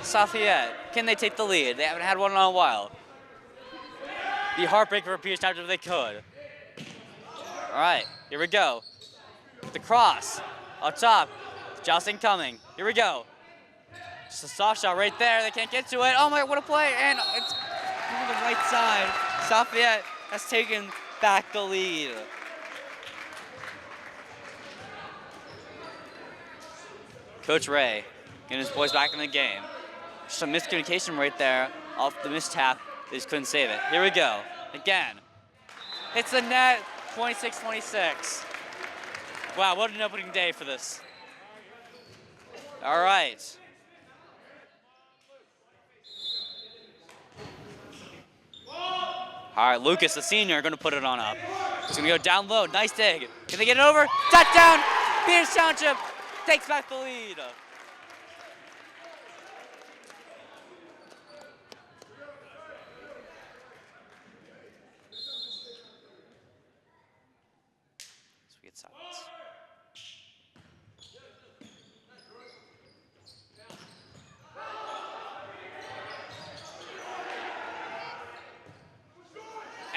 Speaker 4: South Fayette, can they take the lead? They haven't had one in a while. Be heartbreaking for Pierce Township if they could. All right, here we go. The cross, up top. Jousting coming. Here we go. Just a soft shot right there. They can't get to it. Oh my, what a play. And it's on the right side. South Fayette has taken back the lead. Coach Ray getting his boys back in the game. Some miscommunication right there off the mistap. They just couldn't save it. Here we go. Again. It's the net. 26-26. Wow, what an opening day for this. All right. All right, Lucas, the senior, going to put it on up. He's going to go down low. Nice dig. Can they get it over? Touchdown! Pierce Township takes back the lead. So we get silence.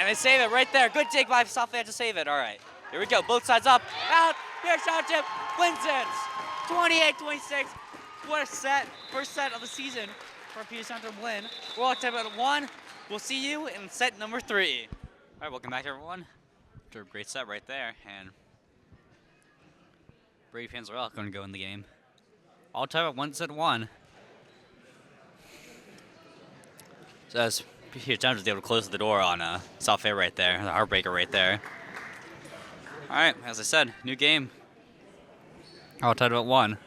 Speaker 4: And they save it right there. Good take by South Fayette to save it. All right. Here we go. Both sides up. Out. Pierce Township wins it. 28-26. What a set. First set of the season for a Pierce Township win. We're all time at 1. We'll see you in set number 3. All right, welcome back, everyone. After a great set right there. And Brady fans are all going to go in the game. All time at 1 set 1. So as Pierce Township was able to close the door on South Fayette right there. The heartbreaker right there. All right, as I said, new game. All tied at 1.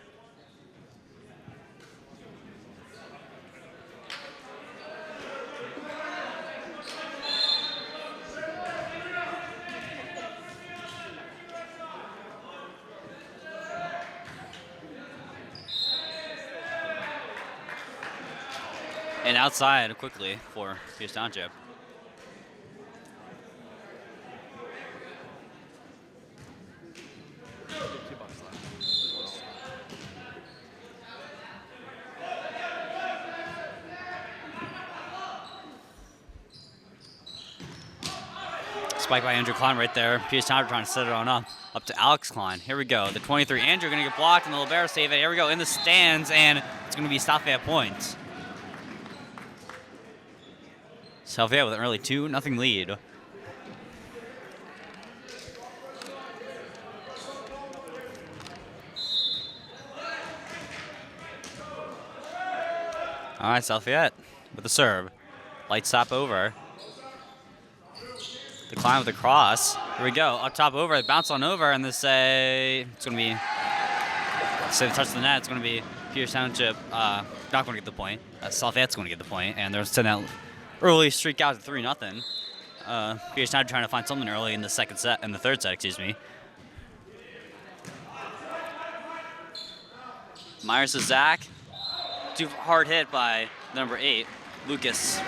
Speaker 4: And outside quickly for Pierce Township. Spike by Andrew Klein right there. Pierce Township trying to set it on up to Alex Klein. Here we go. The 23 Andrew going to get blocked, and the libero save it. Here we go in the stands, and it's going to be South Fayette points. South Fayette with an early 2-0 lead. All right, South Fayette with the serve. Light stop over. The climb with the cross. Here we go. Up top over. Bounce on over, and they say it's going to be. Say the touch of the net. It's going to be Pierce Township not going to get the point. South Fayette's going to get the point, and they're sending that early streak out to 3-0. Pierce Township trying to find something early in the third set, excuse me. Myers to Zach. Too hard hit by number 8, Lucas.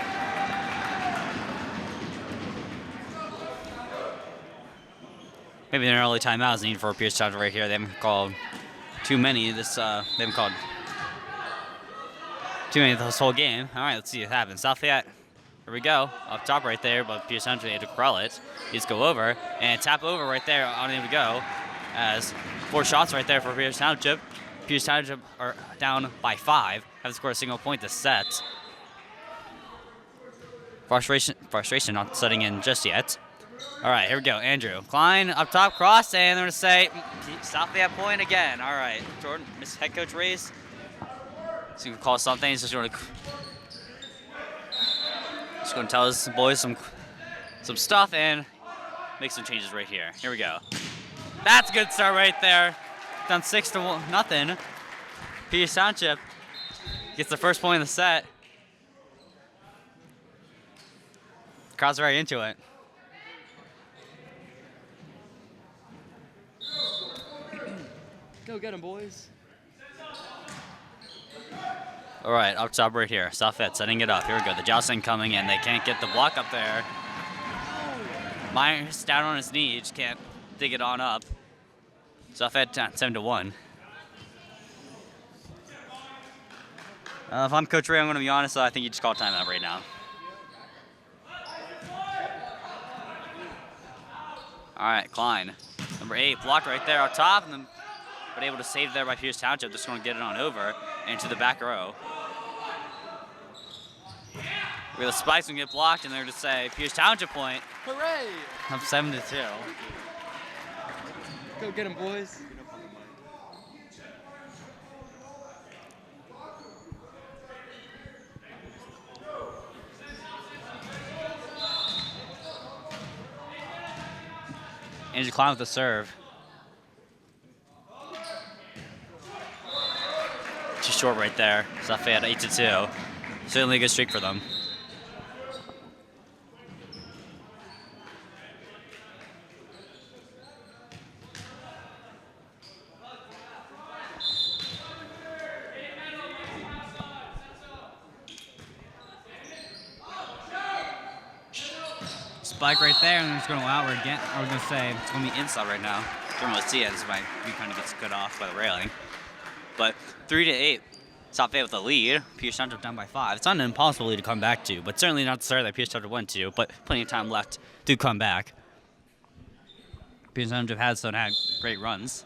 Speaker 4: Maybe an early timeout is needed for Pierce Township right here. They haven't called too many. They haven't called too many this whole game. All right, let's see what happens. South Fayette. Here we go. Up top right there, but Pierce Township had to corral it. Just go over and tap over right there. On him to go. As 4 shots right there for Pierce Township. Pierce Township are down by 5. Haven't scored a single point this set. Frustration not setting in just yet. All right, here we go. Andrew Klein up top, cross, and they're going to say South Fayette point again. All right, Jordan, Miss Head Coach Race. So you can call something. He's just going to tell his boys some stuff and make some changes right here. Here we go. That's a good start right there. Down 6-0. Pierce Township gets the first point in the set. Crowd's right into it.
Speaker 2: Go get him, boys.
Speaker 4: All right, up top right here. South Fayette setting it up. Here we go. The jousting coming in. They can't get the block up there. Myers down on his knee. Just can't dig it on up. South Fayette 7-1. If I'm Coach Ray, I'm going to be honest. I think you just call timeout right now. All right, Klein. Number 8 blocked right there up top, and then but able to save there by Pierce Township. Just going to get it on over and to the back row. Where the spikes going to get blocked, and they're going to say Pierce Township point.
Speaker 2: Hooray!
Speaker 4: Up 7-2.
Speaker 2: Go get him, boys.
Speaker 4: Andrew Klein with the serve. Too short right there. South Fayette 8-2. Certainly a good streak for them. Spike right there, and it's going to go outward again. I was going to say it's going to be inside right now. Don't really see it. This might be kind of gets cut off by the railing. But 3-8. South Fayette with the lead. Pierce Township down by 5. It's not an impossible lead to come back to, but certainly not the start that Pierce Township went to, but plenty of time left to come back. Pierce Township has had great runs.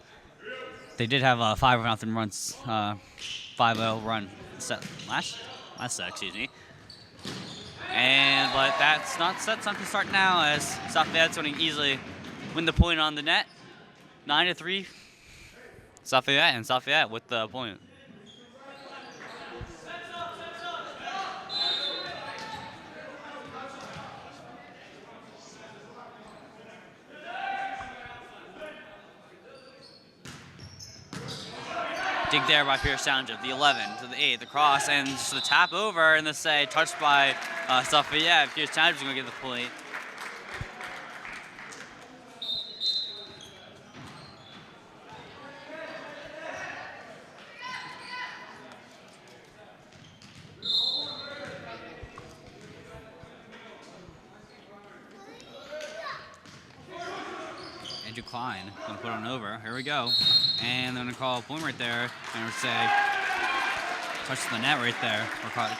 Speaker 4: They did have a 5-0 runs, 5-0 run last set, excuse me. But that's not to start now, as South Fayette's going to easily win the point on the net. 9-3. South Fayette with the point. Dig there by Pierce Township, the 11 to the 8, the cross, and just the tap over, and the say touched by South Fayette. Pierce Township's going to get the point. Klein gonna put on over. Here we go. And they're gonna call a point right there. And we'll say touch the net right there. We're caught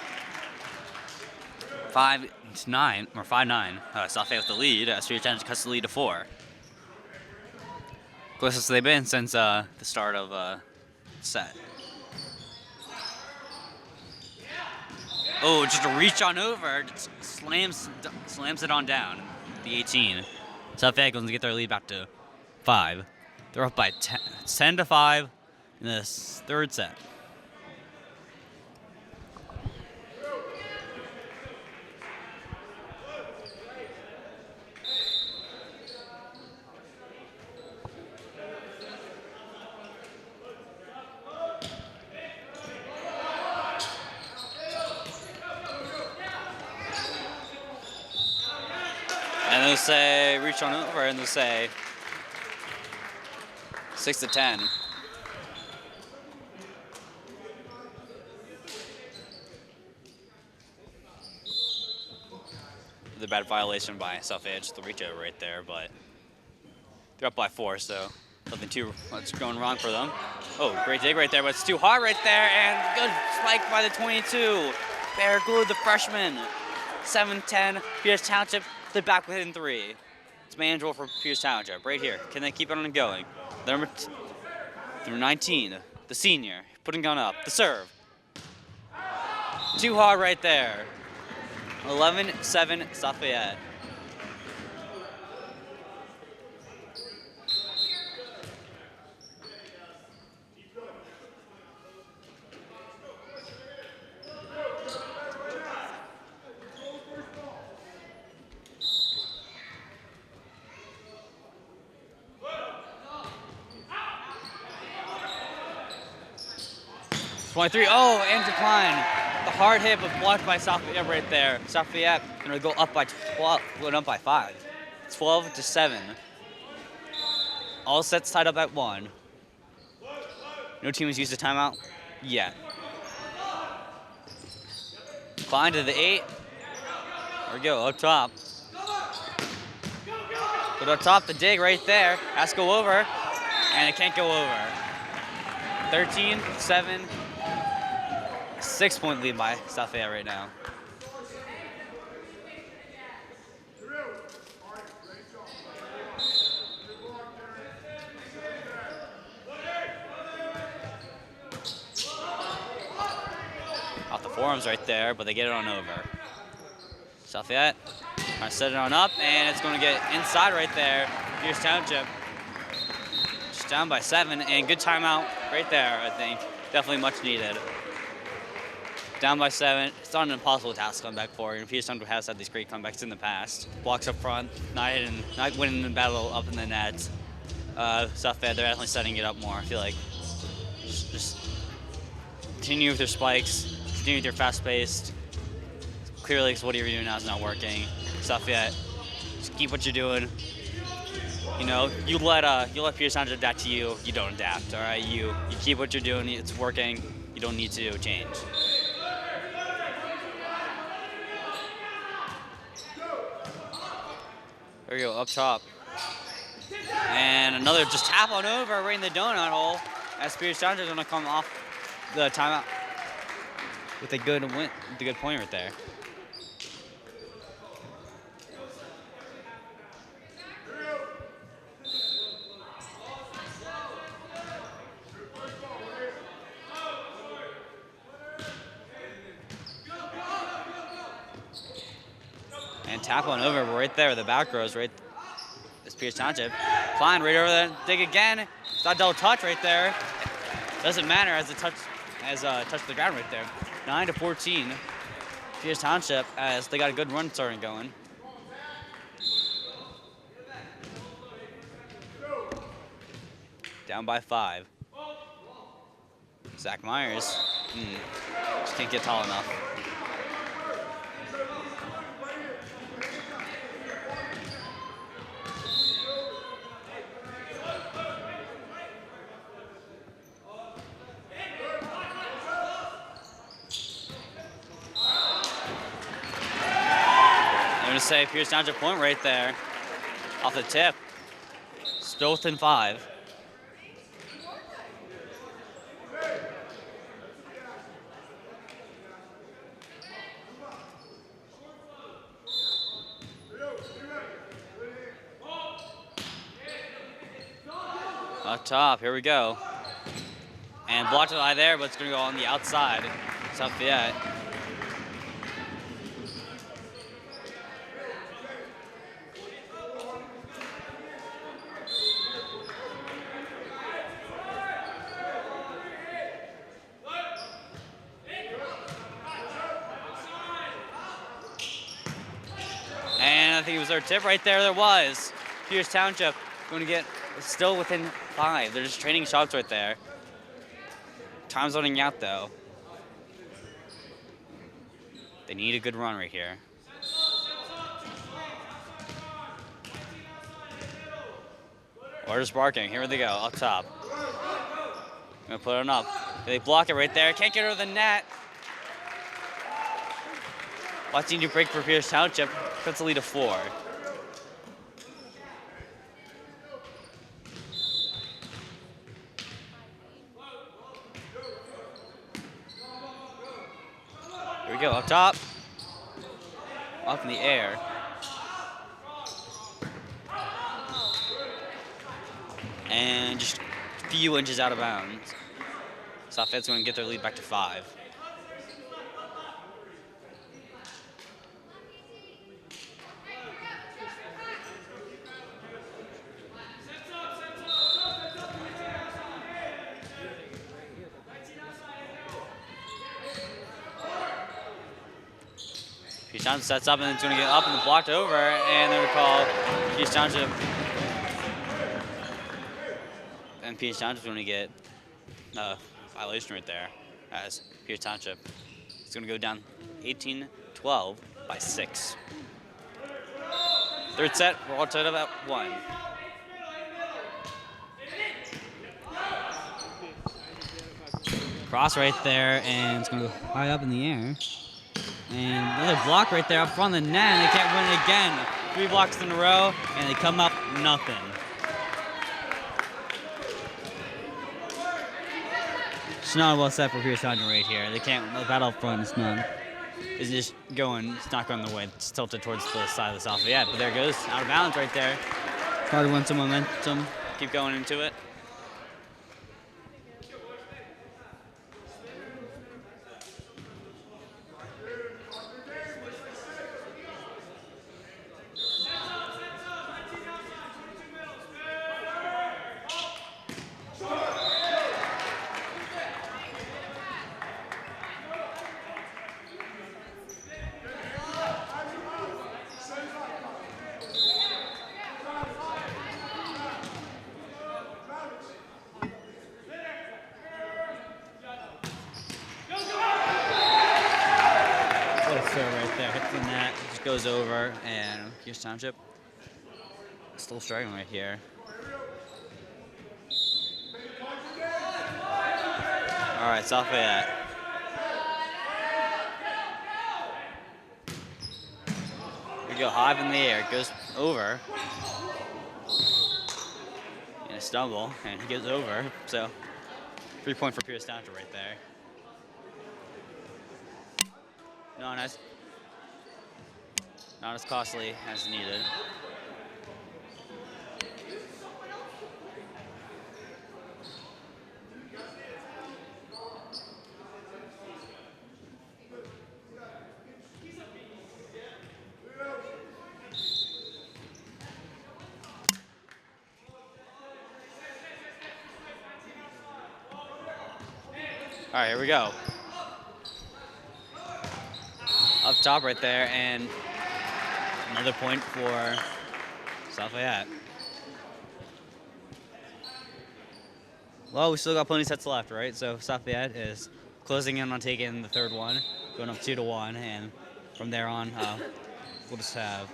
Speaker 4: 5-9 or 5-9. South Fayette with the lead. Pierce Township cuts the lead to 4. Closest they've been since the start of set. Oh, just a reach on over. Just slams it on down. The 18. South Fayette goes to get their lead back to 5. They're up by 10-5 in this third set. And they'll say reach on over, and they'll say 6-10. The bad violation by South Fayette, just the reach over right there, but they're up by 4, so nothing too much going wrong for them. Oh, great dig right there, but it's too hard right there, and good spike by the 22. Bear Glue, the freshman. 7-10, Pierce Township, they're back within 3. It's manageable for Pierce Township right here. Can they keep it on and going? Number 19, the senior, putting gun up, the serve. Too hard right there. 11-7, South Fayette. Oh, and decline. The hard hit, but blocked by South Fayette right there. South Fayette gonna go up by 12, going up by 5. 12-7. All sets tied up at 1. No team has used a timeout yet. Klein to the 8. There we go, up top. But up top, the dig right there. Has to go over, and it can't go over. 13-7. 6-point lead by South Fayette right now. Off the forearms right there, but they get it on over. South Fayette trying to set it on up, and it's going to get inside right there. Pierce Township just down by 7, and good timeout right there, I think. Definitely much needed. Down by 7. It's not an impossible task to come back for. And Pierce Township has had these great comebacks in the past. Blocks up front, not winning the battle up in the net. South Fayette, they're definitely setting it up more. I feel like just continue with their spikes, continue with their fast-paced. Clearly, what you're doing now is not working. South Fayette, just keep what you're doing. You know, you let Pierce Township adapt to you. You don't adapt. All right, you keep what you're doing. It's working. You don't need to change. There we go, up top. And another just tap on over right in the donut hole as Pierce Township is going to come off the timeout. with a good win, with a good point right there. And tap on over right there. The back rows right. It's Pierce Township. Klein right over there. Dig again. It's that double touch right there. Doesn't matter as a touch the ground right there. 9-14. Pierce Township as they got a good run starting going. Down by 5. Zach Myers. Just can't get tall enough. I'm going to say Pierce Township point right there. Off the tip. Still within 5. Up top, here we go. And blocked it eye there, but it's going to go on the outside. South Fayette. And I think it was our tip right there. There was. Pierce Township going to get still within 5. They're just trading shots right there. Time's running out though. They need a good run right here. Orders barking. Here they go. Up top. Gonna put it up. They block it right there. Can't get over the net. Watching you break for Pierce Township. Puts the lead to 4. Here we go, up top. Up in the air. And just a few inches out of bounds. South Fayette's going to get their lead back to 5. Pierce Township sets up and it's going to get up and blocked over, and they're going to call Pierce Township. And Pierce Township's going to get a violation right there as Pierce Township. It's going to go down 18-12 by 6. Third set, we're all tied up at 1. Cross right there, and it's going to go high up in the air. And another block right there up front of the net, and they can't win it again. 3 blocks in a row, and they come up nothing. It's not well set for Pierce Township right here. They can't, that up front is not, it's just going, it's not going the way. It's tilted towards the side of the South Fayette, but there it goes, out of bounds right there. Probably want some momentum, keep going into it. Right there, hits the net, just goes over, and Pierce Township still struggling right here. All right, South Fayette. We go high in the air, it goes over. And a stumble, and he goes over, so 3 point for Pierce Township right there. not as costly as needed. All right, here we go. Up top right there, and another point for South Fayette. Well, we still got plenty of sets left, right? So South Fayette is closing in on taking the third one, going up 2-1, and from there on, we'll just have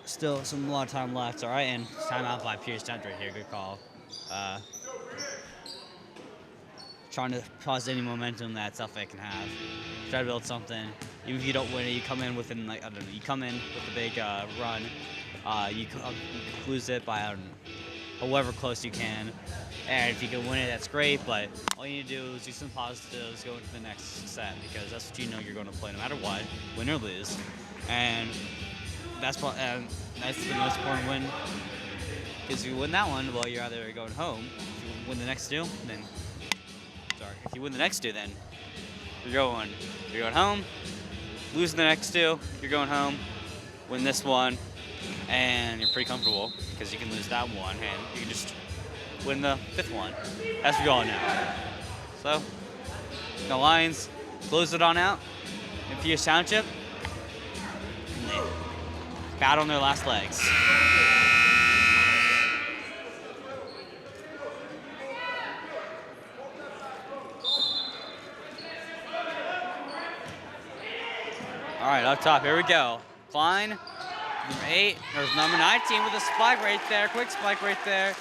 Speaker 4: still a lot of time left. All right, and timeout by Pierce Township right here. Good call. Trying to pause any momentum that South Fayette can have. Try to build something. Even if you don't win it, you come in within, like, I don't know, you come in with a big run. You lose it by, I don't know, however close you can. And if you can win it, that's great, but all you need to do is do some positives, go into the next set, because that's what you know you're going to play no matter what, win or lose. And that's the most important win. Because if you win that one, well, you're either going home. If you win the next two, then if you win the next two, then you're going home. Lose the next two, you're going home. Win this one, and you're pretty comfortable because you can lose that one, and you can just win the fifth one, as we all know. So the Lions close it on out in Fayette Township, and they battle on their last legs. All right, up top, here we go. Klein, number 8, there's number 19 with a spike right there, quick spike right there.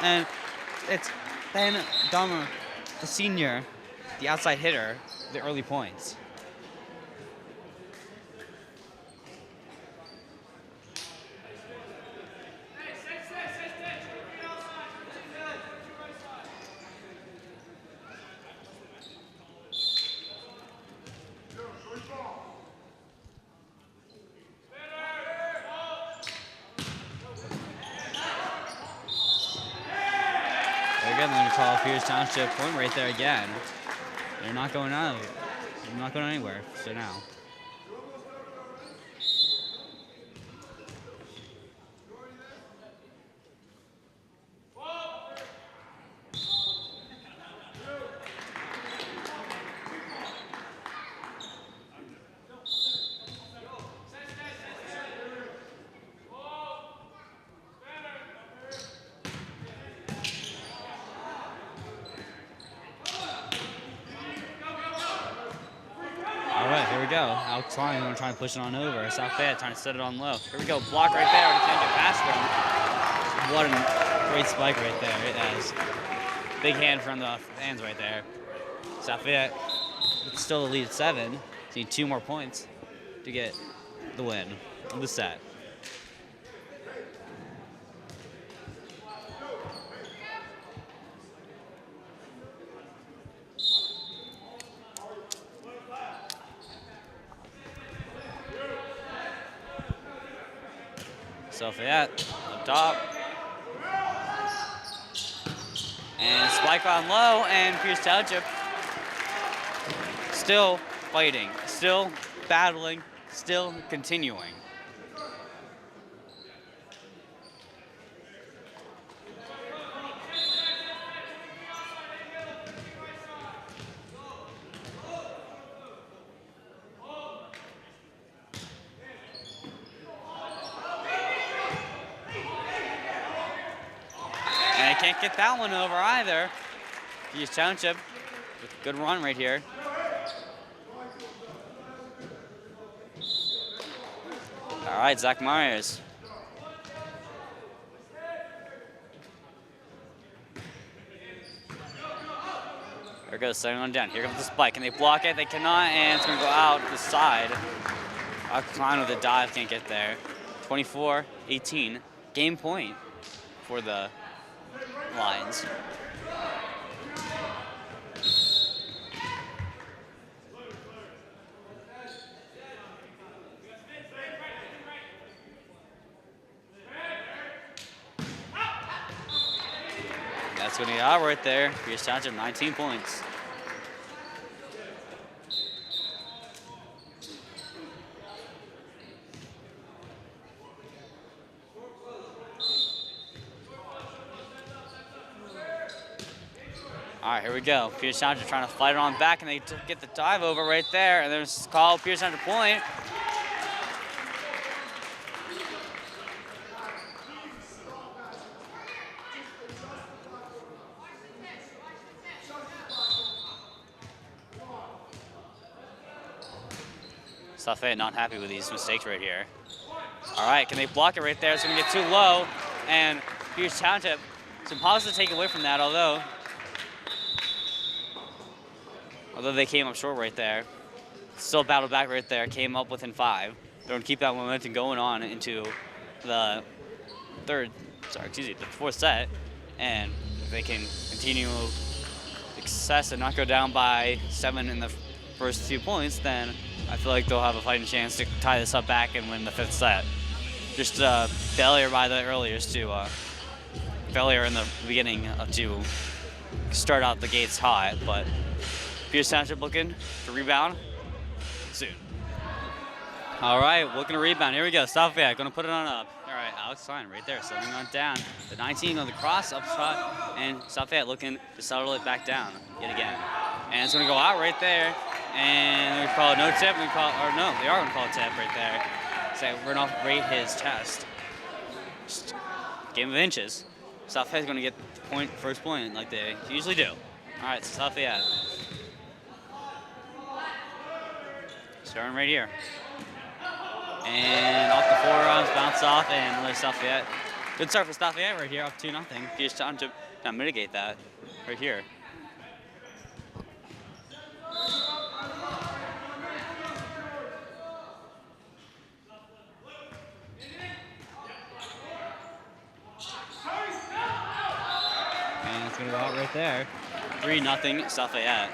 Speaker 4: And it's Ben Dummer, the senior, the outside hitter, the early points. Again, they're going to call Fayette Township point right there again. They're not going out. They're not going anywhere. So now. Here we go. Alex Klein going to try and push it on over. South Fayette trying to set it on low. Here we go. Block right there. We can't get past them. What a great spike right there. It has big hand from the fans right there. South Fayette, it's still the lead at 7. So you need 2 more points to get the win of the set. So Fayette up top. And spike on low, and Fayette Township still fighting, still battling, still continuing. Can't get that one over either. Fayette Township with a good run right here. All right, Zach Myers. There goes, setting on down. Here comes the spike. Can they block it? They cannot, and it's going to go out the side. Klein with a dive, can't get there. 24-18, game point for the Lions. It's going to get out right there. Pierce Township, 19 points. All right, here we go. Pierce Township trying to fight it on back, and they get the dive over right there, and there's called Pierce Township point. South Fayette not happy with these mistakes right here. All right, can they block it right there? It's gonna get too low, and Pierce Township, some positives to take away from that, although they came up short right there. Still battled back right there, came up within 5. They're gonna keep that momentum going on into the fourth set, and if they can continue success and not go down by 7 in the first few points, then I feel like they'll have a fighting chance to tie this up back and win the 5th set. Just a failure by the earliers failure in the beginning to start out the gates hot, but Pierce Township looking to rebound soon. All right, looking to rebound. Here we go. South Fayette going to put it on up. All right, Alex Klein right there, settling on down. The 19 on the cross up top, and South Fayette looking to settle it back down yet again. And it's going to go out right there. And we call it no tip. They are going to call it tip right there. So we're going to rate his test. Just game of inches. South Fayette's going to get the first point like they usually do. All right, so South Fayette. Starting right here. And off the forearms, bounce off, and another South Fayette. Good start for South Fayette right here, up 2-0. Pierce Township to mitigate that right here. And it's going to go out right there. 3-0 South Fayette.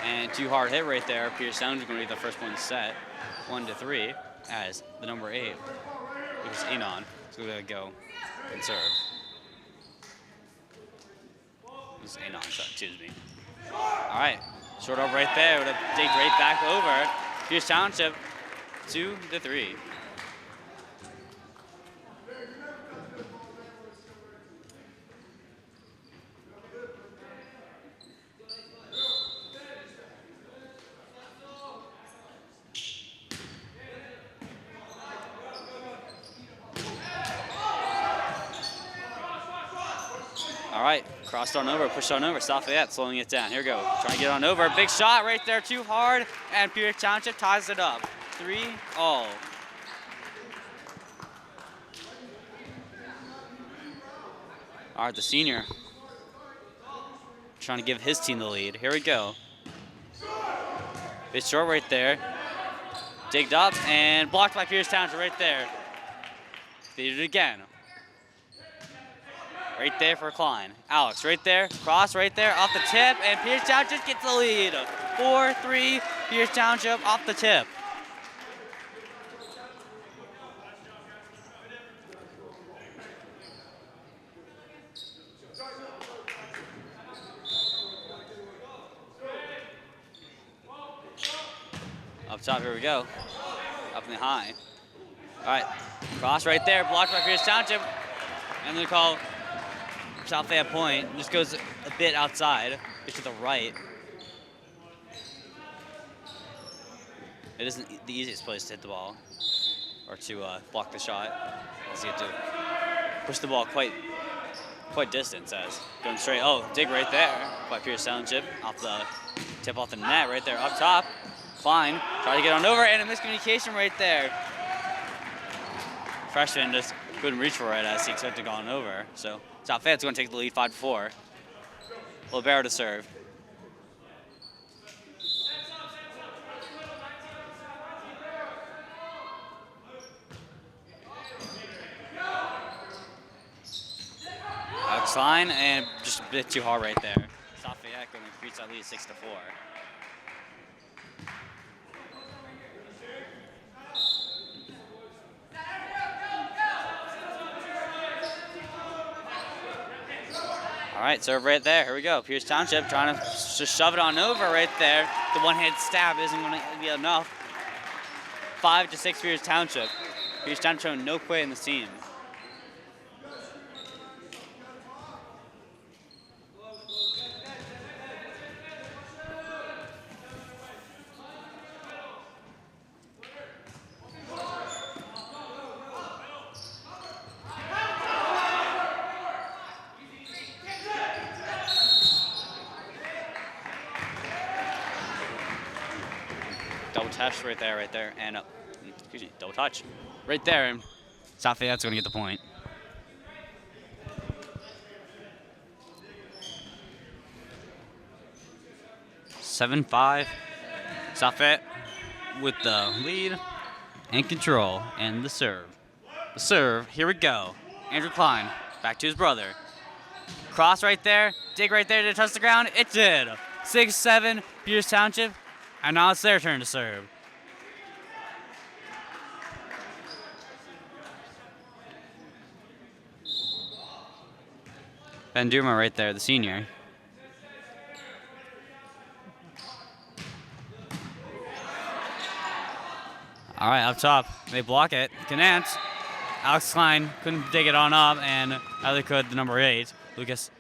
Speaker 4: And too hard hit right there. Pierce Township going to be the first one set, 1-3, as the number 8, which is Anon, is going to go and serve. This is Anon, excuse me. All right, short up right there with a dig right back over. Pierce Township, 2-3. All right, crossed on over, pushed on over. South Fayette slowing it down. Here we go. Trying to get on over. Big shot right there, too hard. And Pierce Township ties it up. 3-3. All right, the senior trying to give his team the lead. Here we go. Big short right there. Digged up and blocked by Pierce Township right there. They did it again. Right there for Klein. Alex right there, cross right there, off the tip, and Pierce Township gets the lead. 4-3, Pierce Township off the tip. Up top, here we go. Up in the high. All right, cross right there, blocked by Pierce Township, and they call South Fayette point. Just goes a bit outside, just to the right. It isn't the easiest place to hit the ball or to block the shot. Let's get to push the ball quite distance as going straight. Oh, dig right there by Pierce Township off the tip off the net right there up top. Klein try to get on over and a miscommunication right there. Freshman just couldn't reach for it as he expected to go on over. So South Fayette's going to take the lead 5-4. Libero to serve. Alex Klein, and just a bit too hard right there. South Fayette going to increase that lead 6-4. All right, serve right there. Here we go. Pierce Township trying to just shove it on over right there. The one-hand stab isn't going to be enough. 5-6 Pierce Township. Pierce Township showing no quit in the team. Double touch right there, and excuse me, double touch right there, and South Fayette's going to get the point. Seven, 5. South Fayette with the lead and control, and the serve. The serve, here we go. Andrew Klein, back to his brother. Cross right there, dig right there to touch the ground. It did. 6-7, Pierce Township. And now it's their turn to serve. Ben Duma right there, the senior. All right, up top, they block it. Canant, Alex Klein couldn't dig it on up, and either could the number 8, Lucas.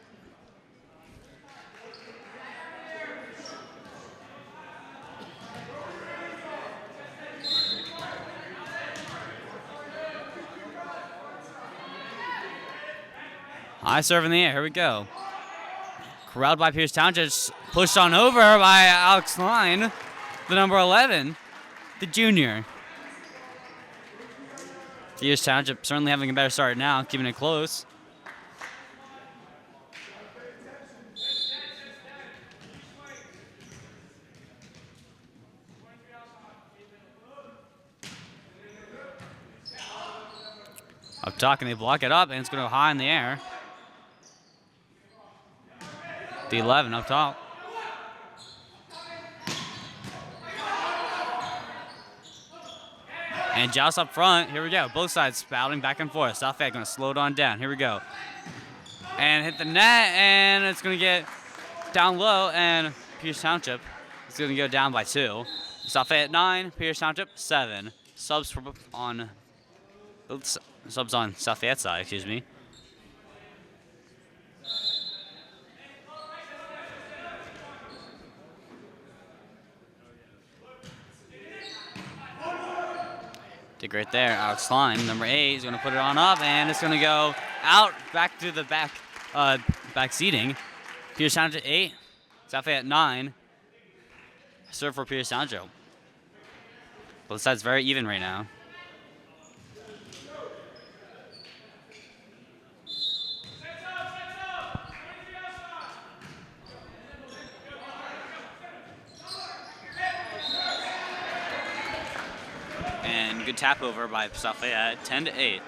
Speaker 4: High serve in the air, here we go. Corralled by Pierce Township, pushed on over by Alex Klein, the number 11, the junior. Pierce Township certainly having a better start now, keeping it close. Up top, and they block it up, and it's going to go high in the air. The 11 up top. And joust up front. Here we go. Both sides spouting back and forth. South Fayette going to slow it on down. Here we go. And hit the net, and it's going to get down low, and Pierce Township is going to go down by 2. South Fayette 9, Pierce Township 7. Subs on South Fayette side, excuse me. Dig right there, Alex Klein, number 8, is going to put it on up, and it's going to go out back to the back seating. Pierce Township 8, South Fayette 9. Serve for Pierce Township. Both sides very even right now. And good tap over by South Fayette, 10-8.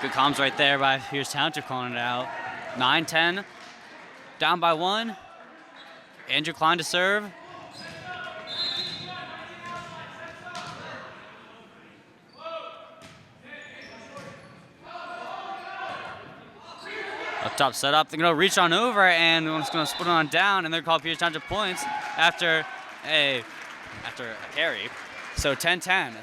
Speaker 4: Good comms right there by Pierce Township calling it out. 9-10, down by 1. Andrew Klein to serve. Up top set up. They're going to reach on over, and it's going to split on down, and they're called Pierce Township points after a carry. So 10-10.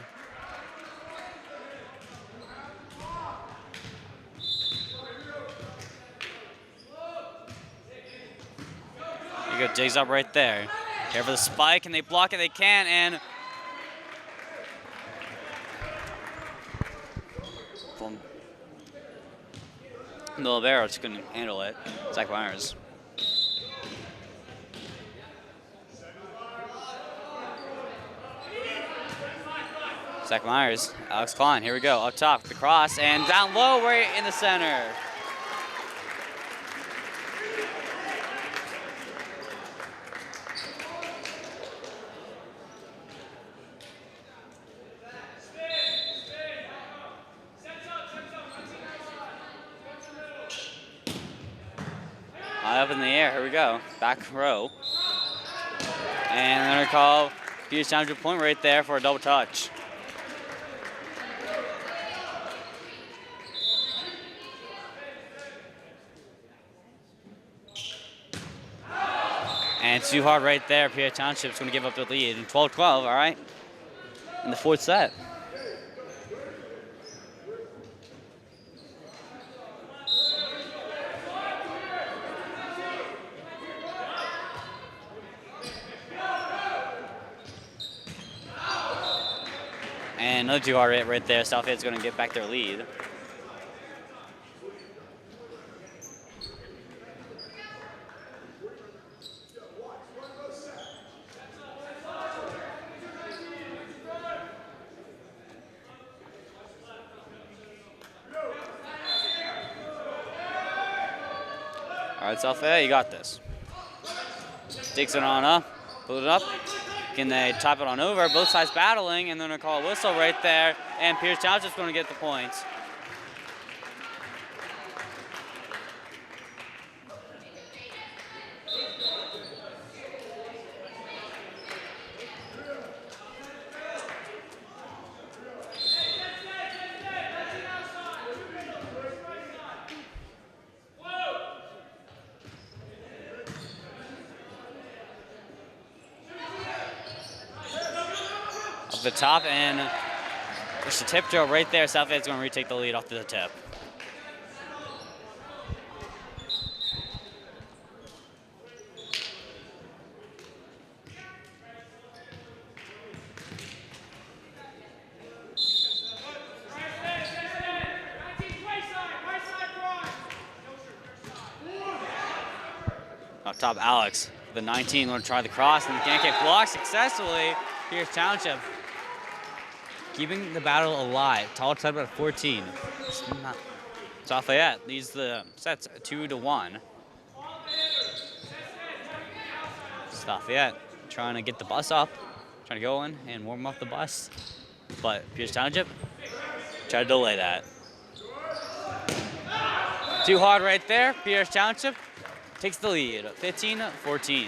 Speaker 4: Here you go, digs up right there. Care for the spike, and they block it, they can, and boom. The libero just couldn't handle it. Zach Myers. Zach Myers, Alex Klein, here we go, up top, the cross, and down low, right in the center. High up in the air. Here we go. Back row. And they're going to call Peters Township point right there for a double touch. And too hard right there. Fayette Township's going to give up the lead. 12-12, all right, in the fourth set. And another too hard right there. South Fayett's going to get back their lead. All right, South Fayette, you got this. Takes it on up, put it up. Can they top it on over? Both sides battling, and then they're going to call a whistle right there, and Peters Township's going to get the points. The top, and there's a tip drill right there. South Fayette's going to retake the lead off the tip. Up top, Alex. The 19 going to try the cross and can't get blocked successfully. Peters Township keeping the battle alive. Tall set at 14. South Fayette leads the sets 2-1. South Fayette trying to get the bus up, trying to go in and warm up the bus, but Peters Township tried to delay that. Too hard right there. Peters Township takes the lead, 15-14.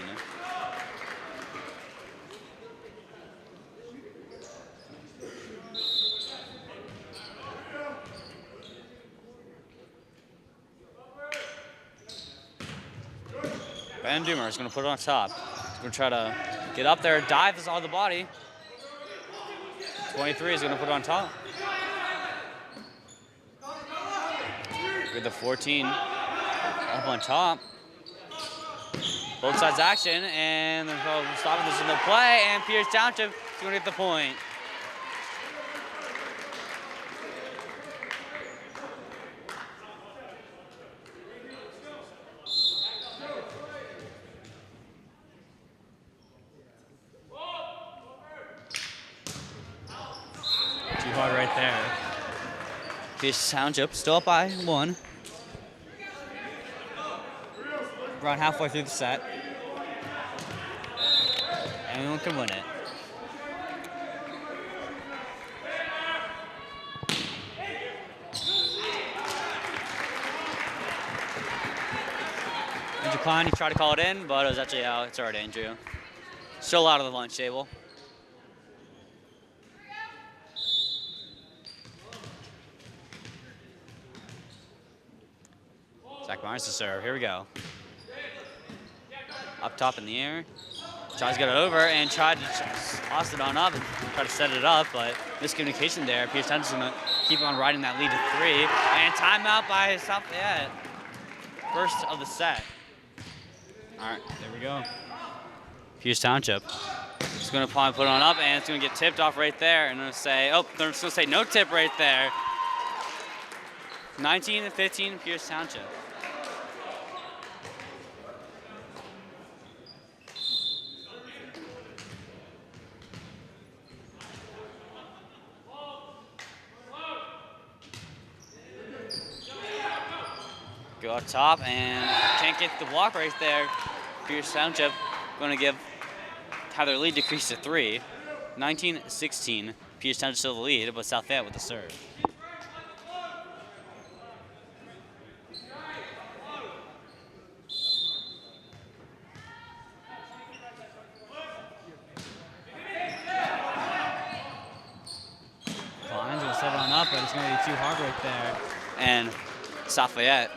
Speaker 4: Van Doomer is going to put it on top. He's going to try to get up there, dive this on the body. 23 is going to put it on top. With the 14 up on top. Both sides action, and they're stopping this in the play, and Peters Township is going to get the point. Too hard right there. Peters Township still up by 1. Around halfway through the set. Anyone can win it. Andrew Klein, he tried to call it in, but it was actually out. It's already Andrew. Still out of the lunch table. Zach Myers to serve. Here we go. Up top in the air. Tries to get it over and tried to toss it on up and try to set it up, but miscommunication there. Peters Township's going to keep on riding that lead to 3. And timeout by South Fayette. First of the set. All right, there we go. Peters Township is going to probably put it on up, and it's going to get tipped off right there. And they're going to say, oh, they're just going to say no tip right there. 19-15, Peters Township. Go up top and can't get the block right there. Peters Township going to have their lead decrease to 3. 19-16. Peters Township still the lead, but South Fayette with the serve.
Speaker 2: but it's going to be too hard right there.
Speaker 4: And South Fayette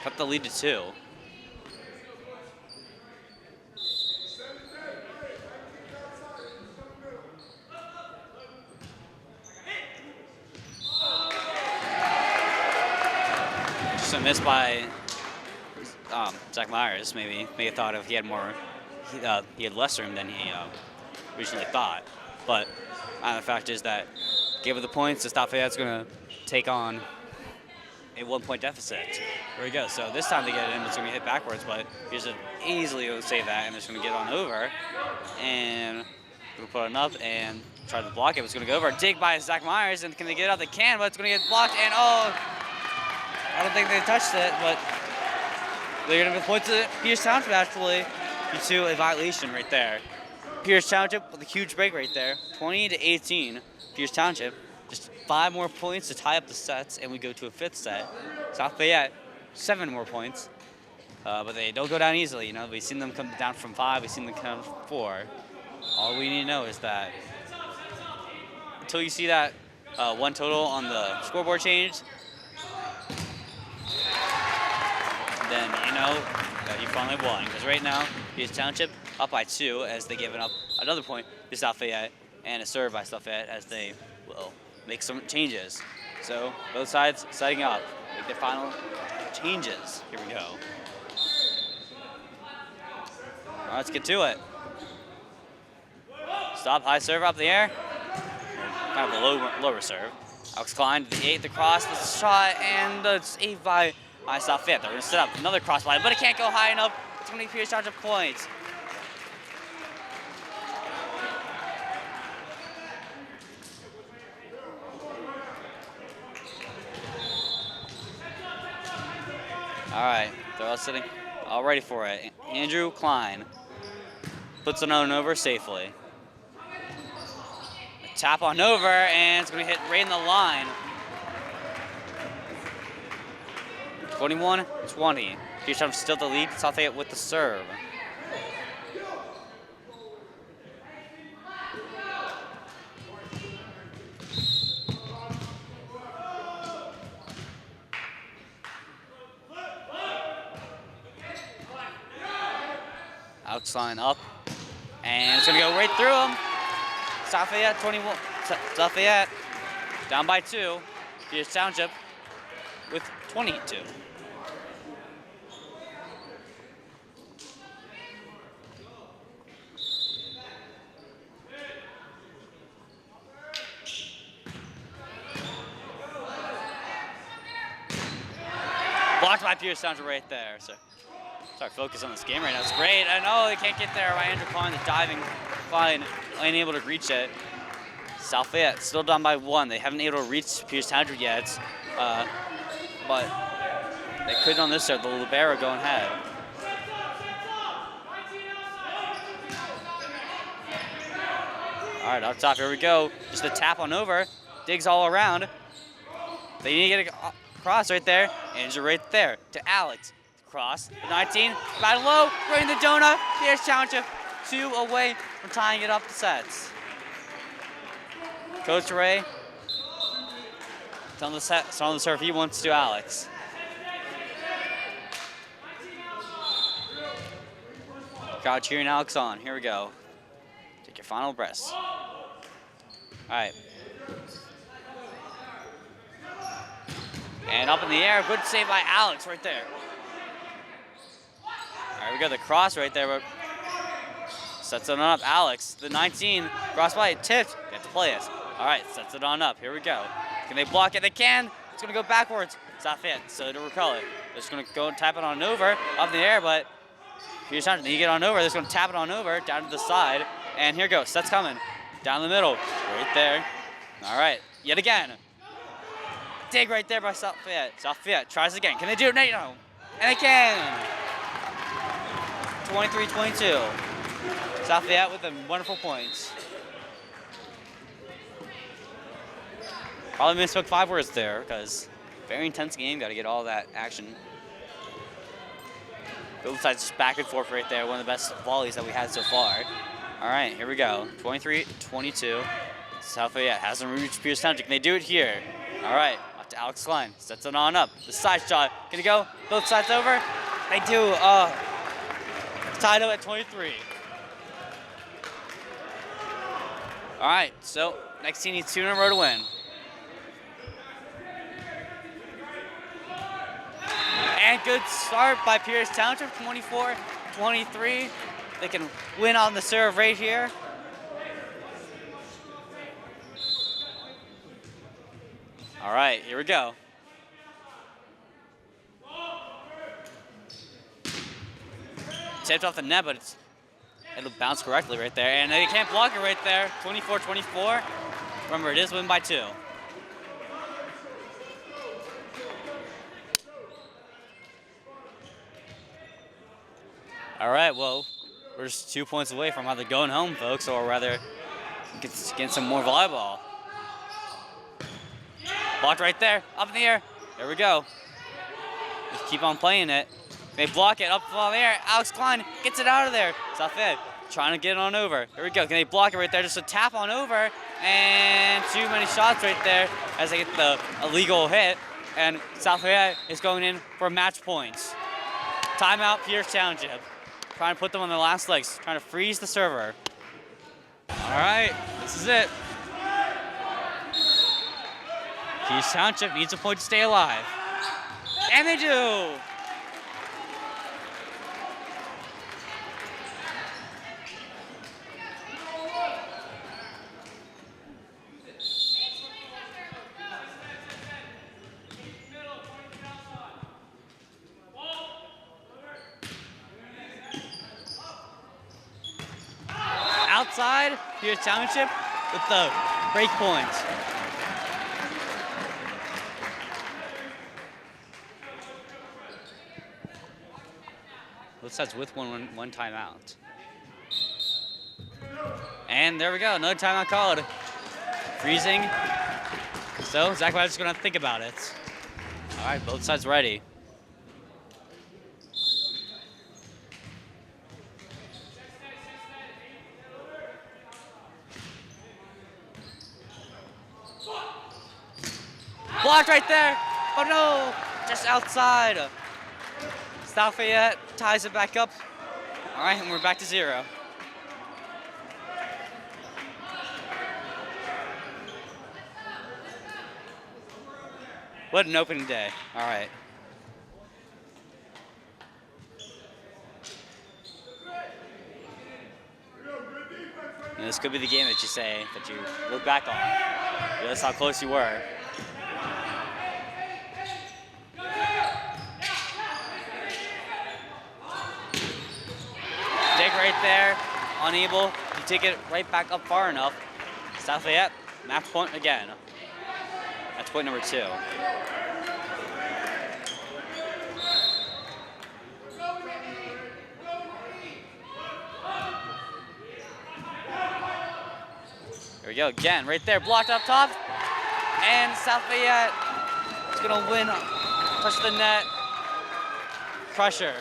Speaker 4: cut the lead to 2. Just a miss by Zach Myers. Maybe thought if he had more, he had less room than he originally thought. But the fact is that gave it the points. The South Fayette's going to take on a 1-point deficit. There we go. So this time to get it in, it's going to hit backwards, but here's an easily save that, and it's going to get on over, and we'll put it up and try to block it. It's going to go over. Dig by Zach Myers, and can they get it out? They can, but it's going to get blocked, and oh, I don't think they touched it, but they're going to point to Pierce Township actually to a violation right there. Pierce Township with a huge break right there, 20-18. Pierce Township, just 5 more points to tie up the sets, and we go to a 5th set. South Fayette, 7 more points, but they don't go down easily. You know, we've seen them come down from 5, we've seen them come from 4. All we need to know is that until you see that 1 total on the scoreboard change, then you know that you finally won. Because right now, Pierce Township up by 2 as they give up another point to South Fayette, and a serve by South Fayette as they will make some changes. So both sides setting up, make their final changes. Here we go. All right, let's get to it. Stop, high serve up the air. Kind of a lower serve. Alex Klein to the 8th across the shot, and it's 8 by South Fayette. They're going to set up another cross line, but it can't go high enough. It's going to be Pierce Township points. All right, they're all sitting, all ready for it. Andrew Klein puts it on over safely. A tap on over, and it's going to hit right in the line. 21-20. Pierce Township still the lead. South Fayette with the serve. Outside up, and it's gonna go right through him. South Fayette 21. South Fayette down by 2. Pierce Township with 22. Blocked by Pierce Township right there. So sorry, focus on this game right now. It's great. I know they can't get there by Andrew Klein, the diving Klein, unable to reach it. South Fayette still down by 1. They haven't been able to reach Pierce Township yet, but they couldn't on this side. The libero going ahead. All right, up top, here we go. Just a tap on over. Digs all around. They need to get across right there. Andrew right there to Alex. Cross, the 19, battle low, right in the donut. Pierce Township 2 away from tying it up the sets. Coach Ray on the serve he wants to Alex. Crowd cheering Alex on. Here we go. Take your final breaths. All right. And up in the air, good save by Alex right there. All right, we got the cross right there, but sets it on up. Alex, the 19, cross by, tipped. They have to play it. All right, sets it on up. Here we go. Can they block it? They can. It's going to go backwards. It's not fit, so to recall it. They're just going to go and tap it on over up in the air, but Pierce Township, you get on over. They're just going to tap it on over down to the side. And here goes. Set's coming. Down the middle. Right there. All right, yet again. Dig right there by South Fayette. South Fayette tries again. Can they do it? No. And they can. 23-22. South Fayette with them wonderful points. Probably misspoke 5 words there because very intense game. Got to get all that action. Both sides just back and forth right there. One of the best volleys that we had so far. All right, here we go. 23-22. South Fayette hasn't reached Pierce Township. Can they do it here? All right, up to Alex Klein. Sets it on up. The side shot. Gonna go. Both sides over. They do. Tied up at 23. All right, so next team needs 2 in a row to win. And good start by Pierce Township, 24-23. They can win on the serve right here. All right, here we go. Tipped off the net, but it'll bounce correctly right there. And they can't block it right there, 24-24. Remember, it is win by 2. All right, well, we're just 2 points away from either going home, folks, or rather getting some more volleyball. Blocked right there, up in the air. There we go. Just keep on playing it. They block it up in the air. Alex Klein gets it out of there. South Fayette trying to get it on over. There we go. Can they block it right there? Just a tap on over. And too many shots right there as they get the illegal hit. And South Fayette is going in for match points. Timeout, Pierce Township. Trying to put them on their last legs. Trying to freeze the server. All right, this is it. Pierce Township needs a point to stay alive. And they do! Outside, Pierce Township with the break point. Both sides with one timeout. And there we go, another timeout called. Freezing. So Zach Webber's gonna have to think about it. All right, both sides ready. Blocked right there. Oh no, just outside. South Fayette ties it back up. All right, and we're back to 0. What an opening day. All right. And this could be the game that you say, that you look back on. That's how close you were. Dig right there, unable to take it right back up far enough. South Fayette, match point again. That's point number 2. Here we go again, right there, blocked up top. And South Fayette is gonna win, touch the net. Pressure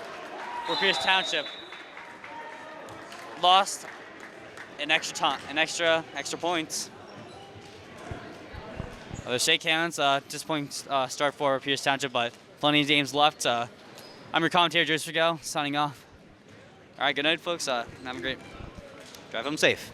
Speaker 4: for Pierce Township. Lost an extra time, extra points. The shake hands, disappointing start for Pierce Township, but plenty of games left. I'm your commentator, Joe Strigo, signing off. All right, good night, folks. Have a great drive home safe.